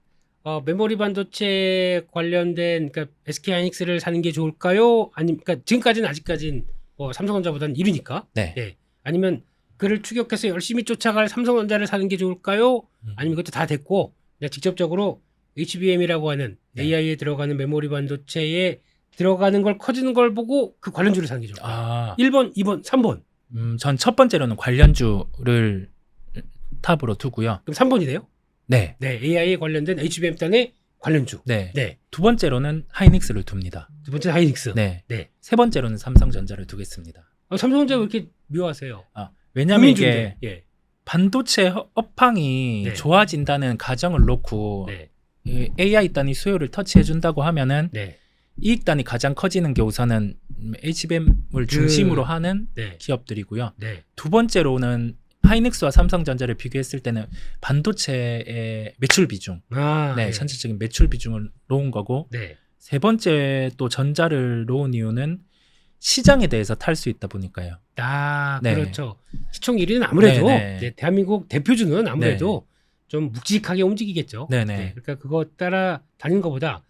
메모리 반도체 관련된 그러니까 SK하이닉스를 사는 게 좋을까요? 아니면 그러니까 지금까지는 아직까지는 삼성전자보다는 이르니까. 네. 네. 아니면 그를 추격해서 열심히 쫓아갈 삼성전자를 사는 게 좋을까요? 아니면 이것도 다 됐고 그냥 직접적으로 HBM이라고 하는 네. AI에 들어가는 메모리 반도체에 들어가는 걸 커지는 걸 보고 그 관련주를 사는 게 좋을까요? 1번, 2번, 3번. 전 첫 번째로는 관련주를 탑으로 두고요. 그럼 3번이네요? 네. 네, AI에 관련된 HBM 단의 관련주. 네. 네. 두 번째로는 하이닉스를 둡니다. 두 번째 하이닉스. 네. 네. 세 번째로는 삼성전자를 두겠습니다. 삼성전자 왜 이렇게 묘하세요? 왜냐하면 이게 국민주인데, 예. 반도체 업황이 네. 좋아진다는 가정을 놓고 네. 이 AI 단위 수요를 터치해준다고 하면은 네. 이익 단위 가장 커지는 게 우선은 HBM을 중심으로 하는 네. 기업들이고요. 네. 두 번째로는 하이닉스와 삼성전자를 비교했을 때는 반도체의 매출 비중, 네, 예. 전체적인 매출 비중을 놓은 거고, 네. 세 번째 또 전자를 놓은 이유는 시장에 대해서 탈 수 있다 보니까요. 네. 그렇죠. 시총 1위는 아무래도 네, 네. 대한민국 대표주는 아무래도 좀 묵직하게 움직이겠죠. 네, 네. 그러니까 그거 따라 다니는 것보다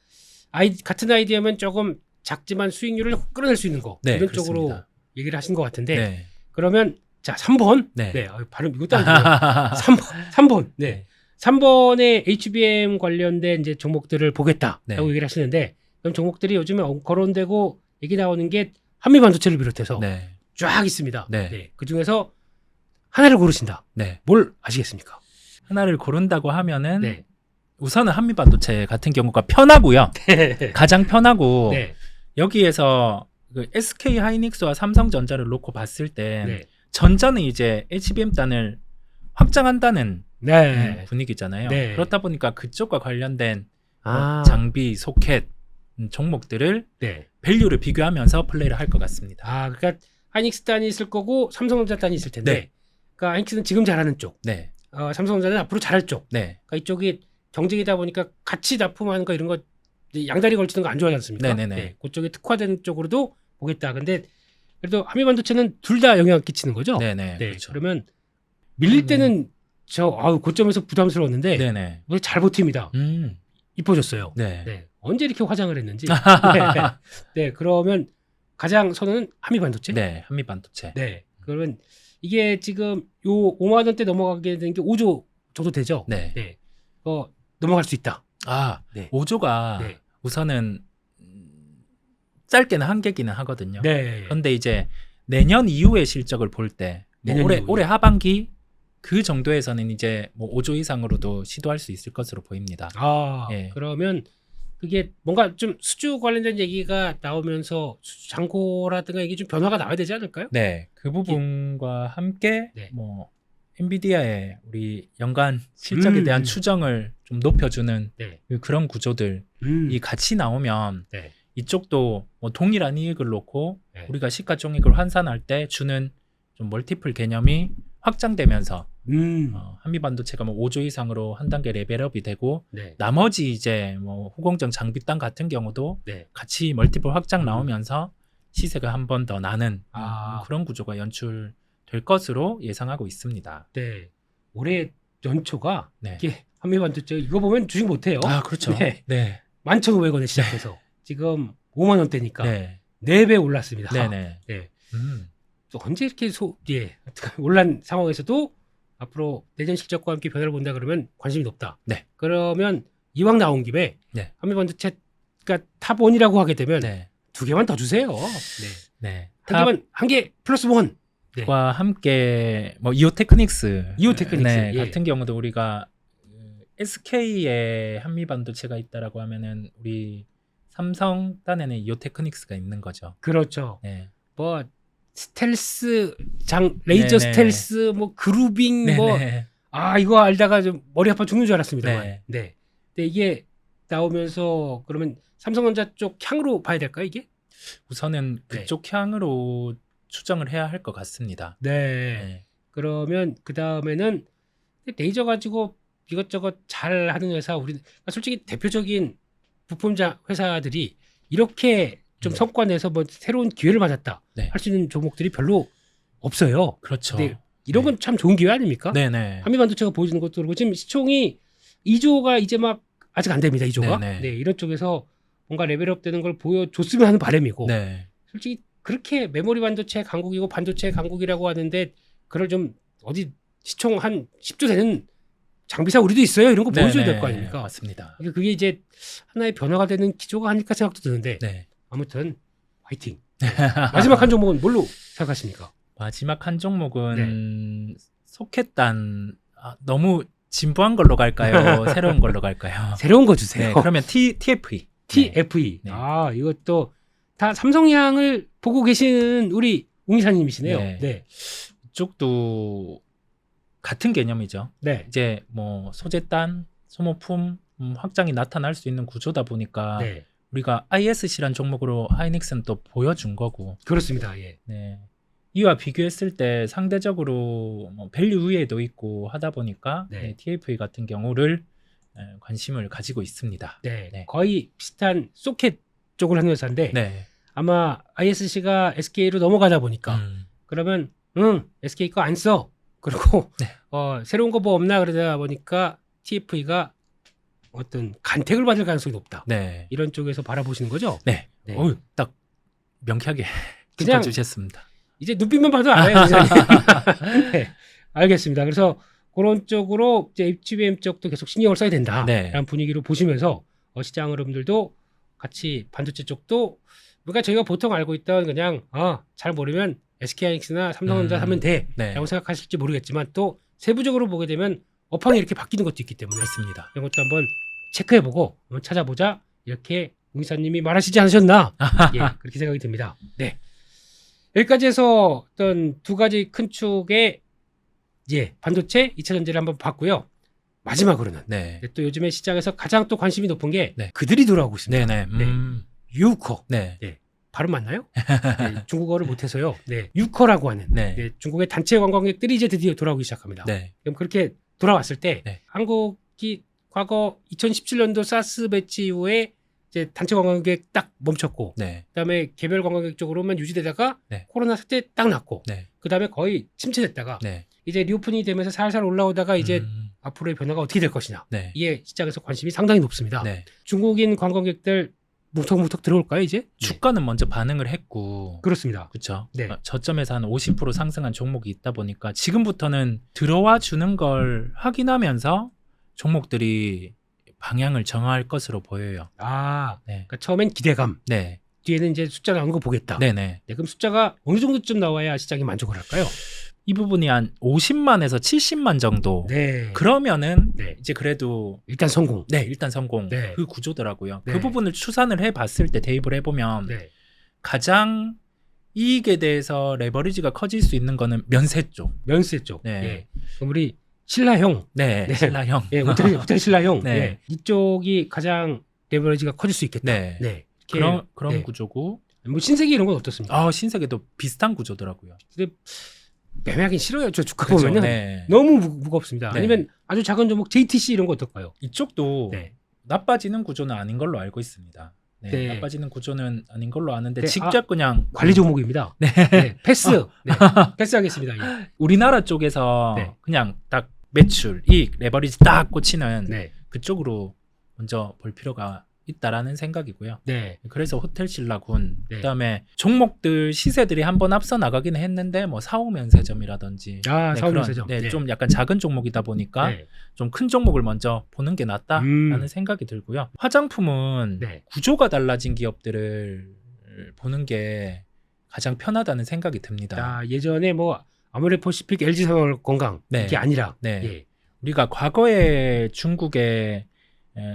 같은 아이디어면 조금 작지만 수익률을 끌어낼 수 있는 거 네, 이런 그렇습니다. 쪽으로 얘기를 하신 것 같은데 네. 그러면 자 3번 네. 발음 이것도 안 돼요. 3번 네. 3번에 HBM 관련된 이제 종목들을 보겠다라고 네. 얘기를 하시는데 그럼 종목들이 요즘에 거론되고 얘기 나오는 게 한미반도체를 비롯해서 네. 쫙 있습니다. 네. 그 중에서 하나를 고르신다. 네. 뭘 아시겠습니까? 하나를 고른다고 하면은 네. 우선은 한미반도체 같은 경우가 편하고요. 가장 편하고 네. 여기에서 그 SK 하이닉스와 삼성전자를 놓고 봤을 때 네. 전자는 이제 HBM 단을 확장한다는 네. 분위기잖아요. 네. 그렇다 보니까 그쪽과 관련된 장비, 소켓 종목들을 네. 밸류를 비교하면서 플레이를 할 것 같습니다. 그러니까 하이닉스 단이 있을 거고 삼성전자 단이 있을 텐데, 네. 그러니까 하이닉스는 지금 잘하는 쪽, 네. 삼성전자는 앞으로 잘할 쪽. 네. 그러니까 이쪽이 경쟁이다 보니까 같이 납품하는 거 이런 거 양다리 걸치는 거 안 좋아하지 않습니까? 네네네. 네. 그쪽에 특화된 쪽으로도 보겠다. 근데 그래도 한미반도체는 둘 다 영향을 끼치는 거죠. 네네. 네. 그렇죠. 그러면 밀릴 때는 고점에서 부담스러웠는데 네네. 잘 버팁니다. 이뻐졌어요. 네. 네. 언제 이렇게 화장을 했는지. 네. 그러면 가장 선호는 한미반도체. 네. 한미반도체. 네. 그러면 이게 지금 요 5만 원대 넘어가게 되는 게 5조 정도 되죠. 네. 네. 넘어갈 수 있다. 네. 네. 5조가 네. 우선은 짧게는 한계기는 하거든요. 네. 그런데 이제 내년 이후의 실적을 볼 때 올해 하반기 그 정도에서는 이제 뭐 5조 이상으로도 시도할 수 있을 것으로 보입니다. 예. 그러면 그게 뭔가 좀 수주 관련된 얘기가 나오면서 수주 잔고라든가 이게 좀 변화가 나와야 되지 않을까요? 네, 그 부분과 함께 네. 뭐 엔비디아의 우리 연간 실적에 대한 추정을 좀 높여주는 네. 그런 구조들이 같이 나오면 네. 이쪽도 뭐 동일한 이익을 놓고 네. 우리가 시가총액을 환산할 때 주는 좀 멀티플 개념이 확장되면서 한미반도체가 뭐 5조 이상으로 한 단계 레벨업이 되고 네. 나머지 이제 뭐 후공정 장비단 같은 경우도 네. 같이 멀티플 확장 나오면서 시세가 한 번 더 나는 그런 구조가 연출될 것으로 예상하고 있습니다. 네. 올해 연초가 네. 이게 한미반도체 이거 보면 주식 못해요. 그렇죠. 네. 네. 11,500원에 시작해서 지금 5만 원대니까 네. 4배 올랐습니다. 네네. 네. 또 언제 이렇게 올란 상황에서도 앞으로 내년 실적과 함께 변화를 본다 그러면 관심이 높다. 네. 그러면 이왕 나온 김에 네. 한미반도체가 탑1이라고 하게 되면 네. 2개만 더 주세요. 네. 네. 한 개 플러스 원. 네. 과 함께 뭐 이오테크닉스 예. 같은 경우도 우리가 SK의 한미반도체가 있다라고 하면은 우리 삼성 딴에는 이오테크닉스가 있는 거죠. 그렇죠. 네. 뭐 스텔스 레이저 네네. 스텔스 뭐 그루빙 네네. 이거 알다가 좀 머리 아파 죽는 줄 알았습니다. 네. 네. 근데 이게 나오면서 그러면 삼성전자 쪽 향으로 봐야 될까요, 이게? 우선은 그쪽 향으로 추정을 해야 할 것 같습니다. 네. 그러면 그 다음에는 레이저 가지고 이것저것 잘 하는 회사 솔직히 대표적인 부품자 회사들이 이렇게 좀 성과 내서 뭐 새로운 기회를 맞았다 할 수 있는 종목들이 별로 없어요. 그렇죠. 근데 이런 건 참 좋은 기회 아닙니까? 네네. 한미반도체가 보여주는 것도 그렇고 지금 시총이 2조가 이제 막 아직 안 됩니다. 2조가. 네네. 네, 이런 쪽에서 뭔가 레벨업 되는 걸 보여줬으면 하는 바람이고 네. 솔직히 그렇게 메모리 반도체 강국이고 반도체 강국이라고 하는데 그걸 좀 어디 시총 한 10조 되는 장비사 우리도 있어요. 이런 거 보여줘야 될 거 아닙니까? 맞습니다. 그게 이제 하나의 변화가 되는 기조가 아닐까 생각도 드는데 네. 아무튼 화이팅. 마지막 한 종목은 뭘로 생각하십니까? 마지막 한 종목은 소켓단 너무 진부한 걸로 갈까요? 새로운 걸로 갈까요? 새로운 거 주세요. 네, 그러면 TFE. TFE. 네. 이것도 다 삼성향을 보고 계시는 우리 웅이사님이시네요. 네. 네. 이쪽도 같은 개념이죠. 네. 이제 뭐 소재단, 소모품 확장이 나타날 수 있는 구조다 보니까 네. 우리가 ISC란 종목으로 하이닉스는 또 보여준 거고. 그렇습니다. 예. 네. 이와 비교했을 때 상대적으로 뭐 밸류 위에도 있고 하다 보니까 네. 네, TFA 같은 경우를 관심을 가지고 있습니다. 네. 네. 거의 비슷한 소켓 쪽을 하는 회사인데 네. 아마 ISC가 SK로 넘어가다 보니까 그러면 SK 거 안 써. 그리고 네. 새로운 거 뭐 없나 그러다 보니까 TFA가 어떤 간택을 받을 가능성이 높다. 네. 이런 쪽에서 바라보시는 거죠? 네. 네. 어휴, 딱 명쾌하게 그냥 짚어주셨습니다. 이제 눈빛만 봐도 알아요. 네. 알겠습니다. 그래서 그런 쪽으로 이제 HBM 쪽도 계속 신경을 써야 된다라는 네. 분위기로 보시면서 시장 흐름들도 같이 반도체 쪽도 그러니까 저희가 보통 알고 있던 그냥 잘 모르면 SK하이닉스나 삼성전자 사면 돼라고 네. 생각하실지 모르겠지만 또 세부적으로 보게 되면 업황이 이렇게 바뀌는 것도 있기 때문에 그렇습니다. 이런 것도 한번 체크해보고 한번 찾아보자 이렇게 웅이사님이 말하시지 않으셨나 예, 그렇게 생각이 듭니다. 네. 여기까지 해서 어떤 두 가지 큰 축의 반도체 2차 전지를 한번 봤고요. 마지막으로는 네. 또 요즘에 시장에서 가장 또 관심이 높은 게 네. 그들이 돌아오고 있습니다. 네네. 유커. 네. 발음 맞나요? 네, 중국어를 못해서요. 네, 유커라고 하는 네. 중국의 단체 관광객들이 이제 드디어 돌아오기 시작합니다. 네. 그럼 그렇게 돌아왔을 때 네. 한국이 과거 2017년도 사스 배치 이후에 이제 단체 관광객 딱 멈췄고 네. 그다음에 개별 관광객 쪽으로만 유지되다가 네. 코로나 사태 딱 났고 네. 그다음에 거의 침체됐다가 네. 이제 리오픈이 되면서 살살 올라오다가 이제 앞으로의 변화가 어떻게 될 것이냐 네. 이게 시장에서 관심이 상당히 높습니다. 네. 중국인 관광객들 무턱무턱 들어올까요 이제? 주가는 먼저 반응을 했고 그렇습니다. 그렇죠. 네. 저점에서 한 50% 상승한 종목이 있다 보니까 지금부터는 들어와 주는 걸 확인하면서 종목들이 방향을 정할 것으로 보여요. 네. 그러니까 처음엔 기대감, 네. 뒤에는 이제 숫자 나오는 거 보겠다. 네네. 네, 그럼 숫자가 어느 정도쯤 나와야 시장이 만족을 할까요? 이 부분이 한 50만에서 70만 정도. 네. 그러면은 네. 이제 그래도 일단 성공. 네, 일단 성공. 네. 그 구조더라고요. 네. 그 부분을 추산을 해봤을 때 대입을 해보면 네. 가장 이익에 대해서 레버리지가 커질 수 있는 거는 면세 쪽. 면세 쪽. 네. 예. 그럼 우리 신라형. 네, 네. 신라형. 예, 호텔 신라형. 네. 예. 이쪽이 가장 레버리지가 커질 수 있겠다. 네. 네. 그런 네. 구조고. 뭐 신세계 이런 건 어떻습니까? 신세계도 비슷한 구조더라고요. 근데 매매하긴 싫어요. 저 주가 그죠? 보면은 네. 너무 무겁습니다. 네. 아니면 아주 작은 종목 JTC 이런 거 어떨까요? 이쪽도 네. 나빠지는 구조는 아닌 걸로 알고 있습니다. 네, 네. 나빠지는 구조는 아닌 걸로 아는데 네. 직접 그냥 관리 종목입니다. 네. 네. 패스. 네. 패스하겠습니다. 예. 우리나라 쪽에서 네. 그냥 딱 매출, 이익, 레버리지 딱 꽂히는 네. 그쪽으로 먼저 볼 필요가 있다라는 생각이고요. 네. 그래서 호텔 신라군, 네. 그다음에 종목들 시세들이 한번 앞서 나가긴 했는데 뭐 사후면세점이라든지 사후면세점. 네, 네. 좀 약간 작은 종목이다 보니까 네. 좀 큰 종목을 먼저 보는 게 낫다라는 생각이 들고요. 화장품은 네. 구조가 달라진 기업들을 보는 게 가장 편하다는 생각이 듭니다. 예전에 뭐 아모레퍼시픽, LG생활건강 네. 이게 아니라 네. 예. 우리가 과거에 중국의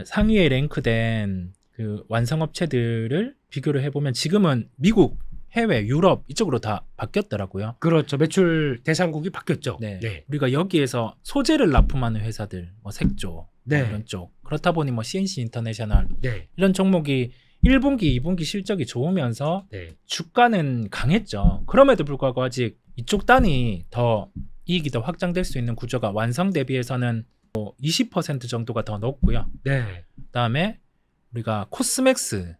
상위에 랭크된 그 완성업체들을 비교를 해보면 지금은 미국, 해외, 유럽 이쪽으로 다 바뀌었더라고요. 그렇죠. 매출 대상국이 바뀌었죠. 네. 네. 우리가 여기에서 소재를 납품하는 회사들, 뭐 색조 네. 이런 쪽. 그렇다 보니 뭐 CNC 인터내셔널 네. 이런 종목이 1분기, 2분기 실적이 좋으면서 네. 주가는 강했죠. 그럼에도 불구하고 아직 이쪽 단이 더 이익이 더 확장될 수 있는 구조가 완성 대비해서는 20% 정도가 더 높고요. 네. 그다음에 우리가 코스맥스.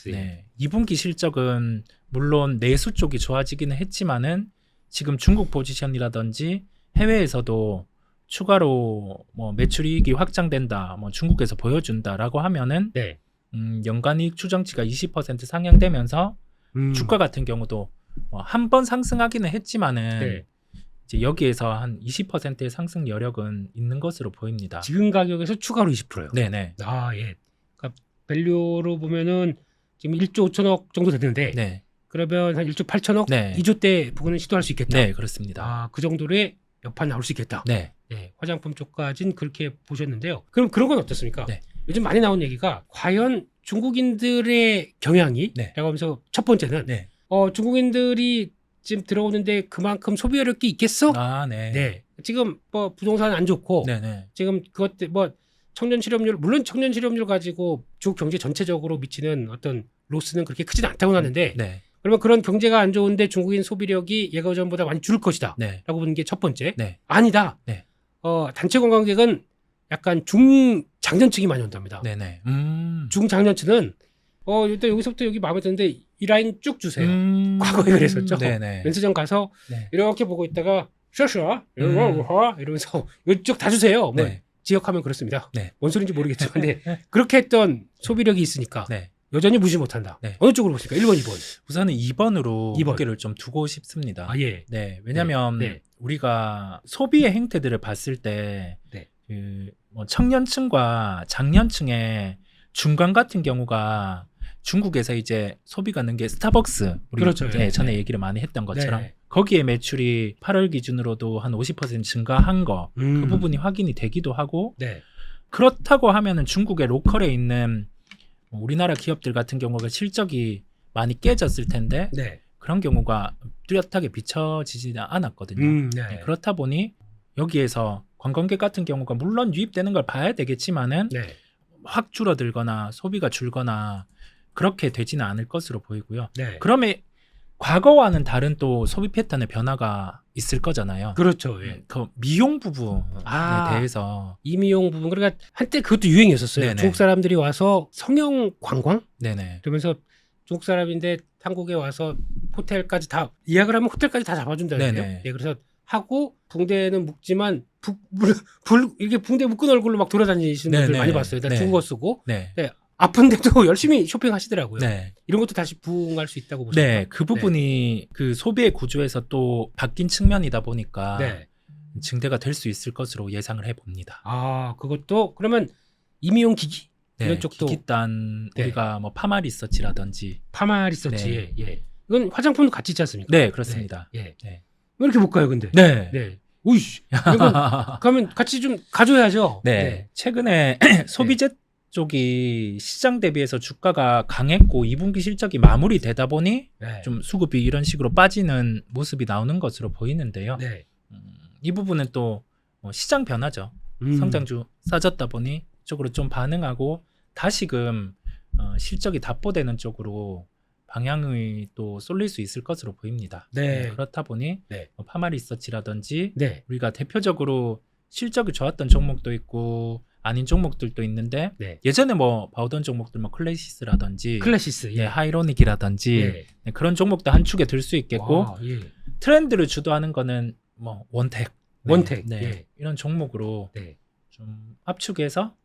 네. 2분기 실적은 물론 내수 쪽이 좋아지기는 했지만은 지금 중국 포지션이라든지 해외에서도 추가로 뭐 매출 이익이 확장된다, 뭐 중국에서 보여준다라고 하면은 네. 연간 이익 추정치가 20% 상향되면서 주가 같은 경우도 한 번 상승하기는 했지만은 네. 이제 여기에서 한 20%의 상승 여력은 있는 것으로 보입니다. 지금 가격에서 추가로 20%요. 네네. 예. 그러니까 밸류로 보면은 지금 1조 5천억 정도 됐는데 네. 그러면 한 1조 8천억, 네. 2조 대 부분은 시도할 수 있겠다. 네, 그렇습니다. 그 정도의 여판 나올 수 있겠다. 네. 네, 화장품 쪽까지는 그렇게 보셨는데요. 그럼 그런 건 어떻습니까? 네. 요즘 많이 나온 얘기가 과연 중국인들의 경향이 네. 라고 하면서 첫 번째는 네. 중국인들이 지금 들어오는데 그만큼 소비 여력이 있겠어? 네. 네. 지금 뭐 부동산 안 좋고 네네. 지금 그것 뭐 청년 실업률 물론 청년 실업률 가지고 중국 경제 전체적으로 미치는 어떤 로스는 그렇게 크지는 않다고 하는데 네. 그러면 그런 경제가 안 좋은데 중국인 소비력이 예고전보다 많이 줄을 것이다. 네. 라고 보는 게 첫 번째. 네. 아니다. 네. 단체 관광객은 약간 중장년층이 많이 온답니다. 네네. 중장년층은 일단 여기서부터 여기 마음에 드는데 이 라인 쭉 주세요. 과거에 그랬었죠. 네네. 면세점 가서 네. 이렇게 보고 있다가 셔셔 이러면서 이쪽 다 주세요. 뭐 네. 지역하면 그렇습니다. 네. 뭔 소리인지 모르겠지만 근데 그렇게 했던 소비력이 있으니까 네. 여전히 무시 못한다. 네. 어느 쪽으로 보십니까? 1번, 2번. 우선은 2번으로 2번. 무게를 좀 두고 싶습니다. 예. 네. 왜냐하면 네. 우리가 소비의 행태들을 봤을 때 네. 뭐 청년층과 장년층의 중간 같은 경우가 중국에서 이제 소비가 는 게 스타벅스 우리 그렇죠. 네. 전에 얘기를 많이 했던 것처럼 네. 거기에 매출이 8월 기준으로도 한 50% 증가한 거 그 부분이 확인이 되기도 하고 네. 그렇다고 하면은 중국의 로컬에 있는 우리나라 기업들 같은 경우가 실적이 많이 깨졌을 텐데 네. 그런 경우가 뚜렷하게 비춰지지 않았거든요. 네. 네, 그렇다 보니 여기에서 관광객 같은 경우가 물론 유입되는 걸 봐야 되겠지만은 네. 확 줄어들거나 소비가 줄거나 그렇게 되지는 않을 것으로 보이고요. 네. 그러면 과거와는 다른 또 소비 패턴의 변화가 있을 거잖아요. 그렇죠. 예. 그 미용 부분에 아. 대해서 이미용 부분 그러니까 한때 그것도 유행이었었어요. 네네. 중국 사람들이 와서 성형 관광 네네. 그러면서 중국 사람인데 한국에 와서 호텔까지 다 예약을 하면 호텔까지 다 잡아준다는데요. 네네. 예, 그래서 하고 붕대는 묶지만 이렇게 붕대 묶은 얼굴로 막 돌아다니시는 분들 네네. 많이 봤어요. 다 네. 중국어 쓰고 네. 아픈데도 열심히 쇼핑하시더라고요. 네. 이런 것도 다시 부응할 수 있다고 보시나요? 네, 그 부분이 그 소비의 구조에서 또 바뀐 측면이다 보니까 네. 증대가 될 수 있을 것으로 예상을 해봅니다. 아, 그것도 그러면 이미용 기기 네, 이런 쪽도 기기단 네. 우리가 뭐 파마 리서치라든지 파마 리서치 네. 예. 이건 화장품도 같이 있지 않습니까? 네, 그렇습니다. 예. 네. 왜 이렇게 못 가요, 근데? 네. 네. 오이씨. 이건 그러면 같이 좀 가져야죠. 네. 최근에 소비재 쪽이 시장 대비해서 주가가 강했고 2분기 실적이 마무리되다 보니 네. 좀 수급이 이런 식으로 빠지는 모습이 나오는 것으로 보이는데요. 네. 이 부분은 또 시장 변화죠. 성장주 싸졌다 보니 이쪽으로 좀 반응하고 다시금 실적이 답보되는 쪽으로 방향이 또 쏠릴 수 있을 것으로 보입니다. 네. 그렇다 보니 네. 파마 리서치라든지 네. 우리가 대표적으로 실적이 좋았던 종목도 있고 아닌 종목들도 있는데 네. 예전에 뭐 봐오던 종목들 뭐 클래시스라든지 클래시스. 예, 하이로닉이라든지 예. 네, 그런 종목도 한 축에 들 수 있겠고 와, 예. 트렌드를 주도하는 거는 뭐 원택, 원택. 네, 예. 이런 종목으로 네. 좀 압축해서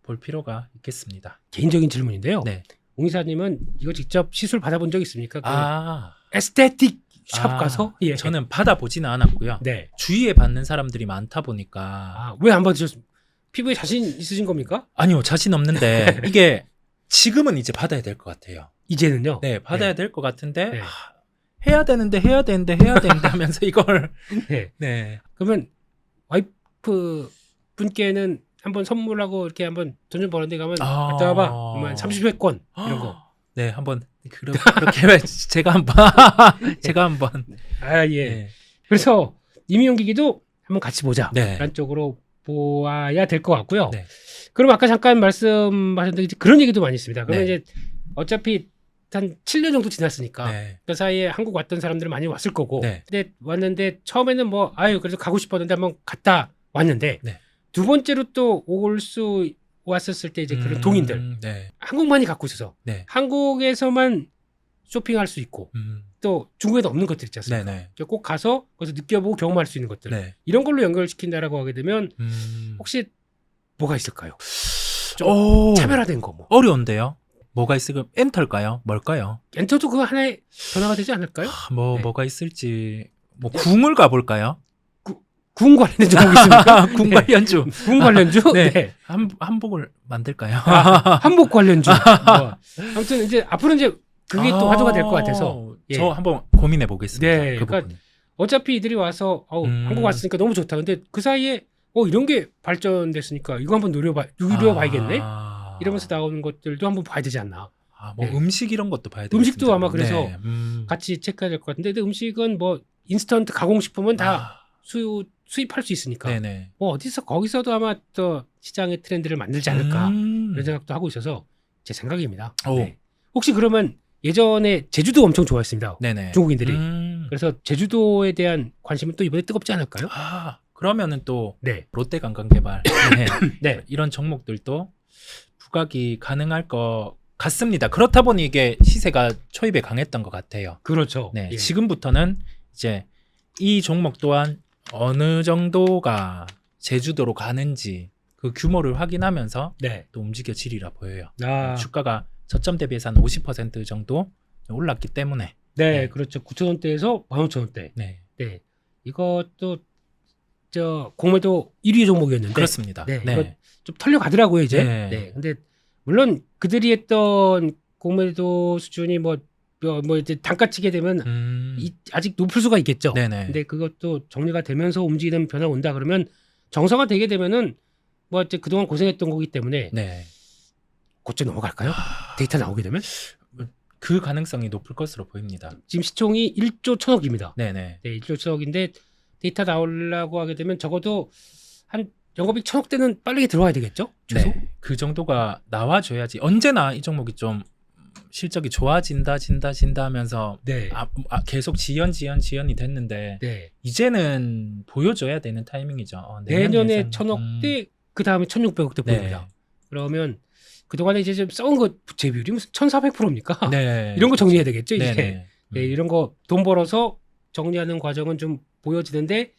볼 필요가 있겠습니다. 개인적인 질문인데요. 네. 옹이사님은 이거 직접 시술 받아본 적 있습니까? 그 에스테틱 샵 아, 가서? 예. 저는 받아보지는 않았고요. 네. 주위에 받는 사람들이 많다 보니까 왜 안 받으셨습니까? 피부에 자신 있으신 겁니까? 아니요, 자신 없는데 이게 지금은 이제 받아야 될 것 같아요. 이제는요? 네, 받아야 될 것 같은데 네. 해야 되는데 하면서 이걸 네. 네. 그러면 와이프 분께는 한번 선물하고 이렇게 한번 돈 좀 버는데 가면 갔다 와봐. 그러면 30회권 이런 거. 네, 한번 그렇게 제가 한번 아 예. 네. 그래서 이미용 기기도 한번 같이 보자. 네. 라는 쪽으로 보아야 될 것 같고요. 네. 그럼 아까 잠깐 말씀하셨는데 이제 그런 얘기도 많이 있습니다. 그러면 네. 이제 어차피 한 7년 정도 지났으니까 네. 그 사이에 한국 왔던 사람들은 많이 왔을 거고 네. 근데 왔는데 처음에는 뭐 그래서 가고 싶었는데 한번 갔다 왔는데 네. 두 번째로 또 올 수 왔었을 때 이제 그런 동인들 네. 한국만이 갖고 있어서 네. 한국에서만 쇼핑할 수 있고 또 중국에도 없는 것들 있지 않습니까? 네. 꼭 가서 거기서 느껴보고 경험할 수 있는 것들 네. 이런 걸로 연결시킨다라고 하게 되면 혹시 뭐가 있을까요? 오, 차별화된 거 뭐. 어려운데요. 뭐가 있을까요? 엔터일까요? 뭘까요? 엔터도 그거 하나의 변화가 되지 않을까요? 네. 뭐가 있을지 뭐 궁을 가볼까요? 궁 관련된 종목 있습니까? 궁 관련주. 궁 관련주? 네. 네. 한복을 만들까요? 한복 관련주. 아무튼 이제 앞으로 이제 그게 또 화두가 될 것 같아서. 저 한번 고민해 보겠습니다. 네. 그 그러니까 부분은. 어차피 이들이 와서 한국 왔으니까 너무 좋다. 근데 그 사이에 이런 게 발전됐으니까 이거 한번 누려봐야겠네. 이러면서 나오는 것들도 한번 봐야 되지 않나. 뭐 네. 음식 이런 것도 봐야 되겠습니다. 음식도 아마 그래서 네. 같이 체크해야 될 것 같은데 근데 음식은 뭐 인스턴트 가공식품은 다 수입할 수 있으니까 네네. 뭐 어디서 거기서도 아마 또 시장의 트렌드를 만들지 않을까 이런 생각도 하고 있어서 제 생각입니다. 네. 혹시 그러면 예전에 제주도 엄청 좋아했습니다. 네네. 중국인들이. 그래서 제주도에 대한 관심은 또 이번에 뜨겁지 않을까요? 그러면은 또 네. 롯데관광개발 네. 네. 이런 종목들도 부각이 가능할 것 같습니다. 그렇다 보니 이게 시세가 초입에 강했던 것 같아요. 그렇죠. 네. 예. 지금부터는 이제 이 종목 또한 어느 정도가 제주도로 가는지 그 규모를 확인하면서 네. 또 움직여지리라 보여요. 아. 주가가 저점 대비해서 한 50% 정도 올랐기 때문에. 네, 네. 그렇죠. 9,000원대에서 15,000원대. 네. 네. 이것도 저 공매도 1위 종목이었는데 그렇습니다. 네. 네. 이거 좀 털려가더라고요, 이제. 네. 네. 근데 물론 그들이 했던 공매도 수준이 뭐 이제 단가 치게 되면 아직 높을 수가 있겠죠. 네네. 근데 그것도 정리가 되면서 움직이는 변화가 온다 그러면 정상화 되게 되면은 뭐 이제 그동안 고생했던 거기 때문에 네. 곧좀 넘어갈까요? 데이터 나오게 되면? 그 가능성이 높을 것으로 보입니다. 지금 시총이 1조 1,000억입니다. 네네. 네, 1조 1,000억인데 데이터 나오려고 하게 되면 적어도 한 영업이익 1,000억대는 빠르게 들어와야 되겠죠? 최소? 네. 그 정도가 나와줘야지. 언제나 이 종목이 좀 실적이 좋아진다 하면서 네. 계속 지연이 됐는데 네. 이제는 보여줘야 되는 타이밍이죠. 내년에 예상. 1,000억대 그 다음에 1,600억대 보입니다. 네. 그러면 그동안에 이제 좀 썩은 거 부채 비율이 무슨 1,400%입니까? 네. 이런 거 정리해야 되겠죠, 이제. 네네. 네, 이런 거 돈 벌어서 정리하는 과정은 좀 보여지는데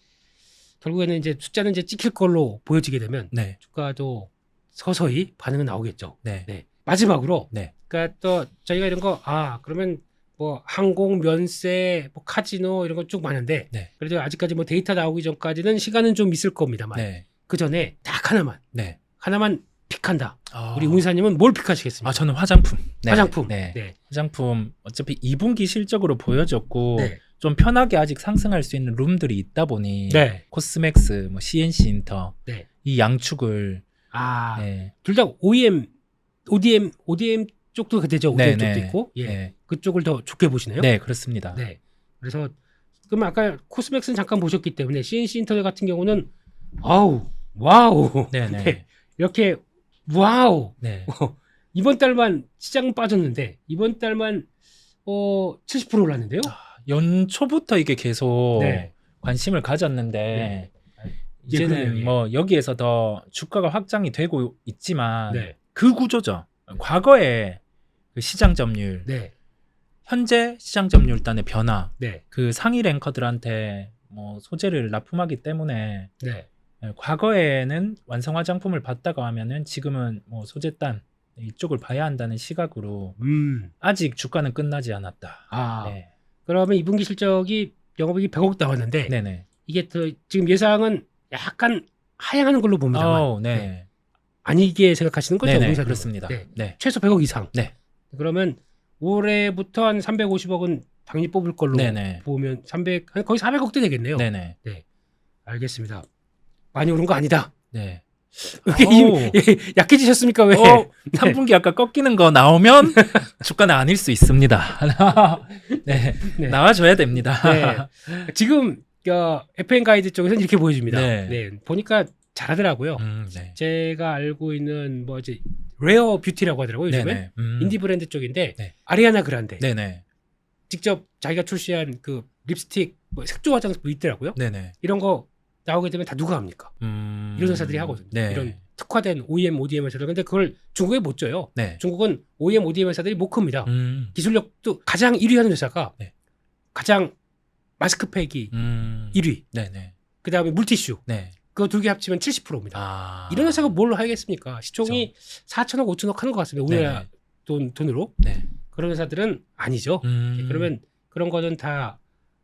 결국에는 이제 숫자는 이제 찍힐 걸로 보여지게 되면 네. 주가도 서서히 반응은 나오겠죠. 네. 네. 마지막으로 네. 그러니까 또 저희가 이런 거 그러면 뭐 항공, 면세, 뭐 카지노 이런 거 쭉 많은데 네. 그래도 아직까지 뭐 데이터 나오기 전까지는 시간은 좀 있을 겁니다만 네. 그 전에 딱 하나만 픽한다. 우리 운사님은 뭘 픽하시겠습니까? 저는 화장품. 네. 화장품. 네. 네. 화장품 어차피 2분기 실적으로 보여줬고 네. 좀 편하게 아직 상승할 수 있는 룸들이 있다 보니 네. 코스맥스, 뭐 CNC 인터 네. 이 양축을 네. 둘 다 ODM 쪽도 되죠. ODM 네, 쪽도 네. 있고. 예. 네. 그쪽을 더 좋게 보시네요. 네, 그렇습니다. 네. 그래서 그럼 아까 코스맥스는 잠깐 보셨기 때문에 CNC 인터넷 같은 경우는 와우. 네, 네. 네. 이렇게 와우. 네. 이번 달만 시장은 빠졌는데 이번 달만 70% 올랐는데요. 연초부터 이게 계속 네. 관심을 가졌는데 네. 이제는 그러네요, 예. 뭐 여기에서 더 주가가 확장이 되고 있지만 네. 그 구조죠. 과거에 그 시장 점유율, 네. 현재 시장 점유율단의 변화, 네. 그 상위 랭커들한테 뭐 소재를 납품하기 때문에 네. 과거에는 완성 화장품을 봤다고 하면은 지금은 뭐 소재단 이쪽을 봐야 한다는 시각으로 아직 주가는 끝나지 않았다. 네. 그러면 2분기 실적이 영업이익이 100억 나왔는데 네네. 이게 지금 예상은 약간 하향하는 걸로 봅니다만 네. 아니게 생각하시는 거죠? 네네, 그렇습니다. 네. 네. 최소 100억 이상. 네. 그러면 올해부터 한 350억은 당연히 뽑을 걸로 네네. 보면 거의 400억대 되겠네요. 네네. 네. 알겠습니다. 많이 오른 거 아니다. 네. 약해지셨습니까? 왜? 3분기 아까 꺾이는 거 나오면 주가는 아닐 수 있습니다. 네. 네. 나와줘야 됩니다. 네. 지금 FN 가이드 쪽에서는 이렇게 보여줍니다. 네. 네. 보니까 잘하더라고요. 네. 제가 알고 있는 뭐 이제 레어 뷰티라고 하더라고요. 요즘에 인디 브랜드 쪽인데 네. 아리아나 그란데 네네. 직접 자기가 출시한 그 립스틱 뭐 색조 화장품 있더라고요. 네네. 이런 거 나오게 되면 다 누가 합니까? 이런 회사들이 하거든요. 네. 이런 특화된 OEM, ODM 회사들. 근데 그걸 중국에 못 줘요. 네. 중국은 OEM, ODM 회사들이 못 큽니다. 기술력도 가장 1위 하는 회사가 네. 가장 마스크팩이 1위. 네네. 그 다음에 물티슈. 네. 그거 두 개 합치면 70%입니다. 이런 회사가 뭘 하겠습니까? 시총이 4천억, 5천억 하는 것 같습니다. 우리나라 돈으로. 네. 그런 회사들은 아니죠. 그러면 그런 거는 다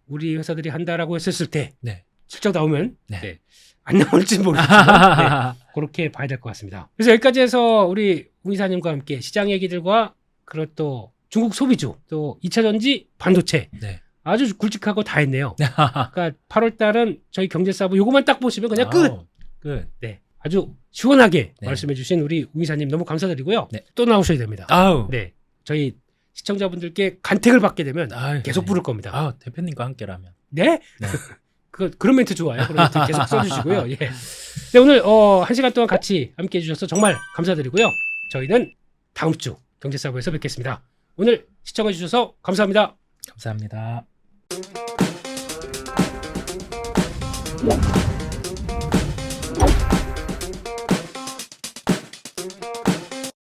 우리 회사들이 한다라고 했었을 때 네. 실적 나오면 네. 안 나올지 모르겠지만 그렇게 봐야 될 것 같습니다. 그래서 여기까지 해서 우리 우 이사님과 함께 시장 얘기들과 그리고 또 중국 소비주 또 2차전지 반도체 네. 아주 굵직하고 다 했네요. 그러니까 8월 달은 저희 경제사부 요거만 딱 보시면 그냥 끝. 네. 아주 시원하게 말씀해 주신 우리 우 이사님 너무 감사드리고요. 네. 또 나오셔야 됩니다. 아우. 네. 저희 시청자분들께 간택을 받게 되면 계속 부를 겁니다. 대표님과 함께라면. 네? 네. 그런 멘트 좋아요. 그런 멘트 계속 써주시고요. 예. 네, 오늘 1시간 동안 같이 함께 해주셔서 정말 감사드리고요. 저희는 다음 주 경제사부에서 뵙겠습니다. 오늘 시청해주셔서 감사합니다. 감사합니다.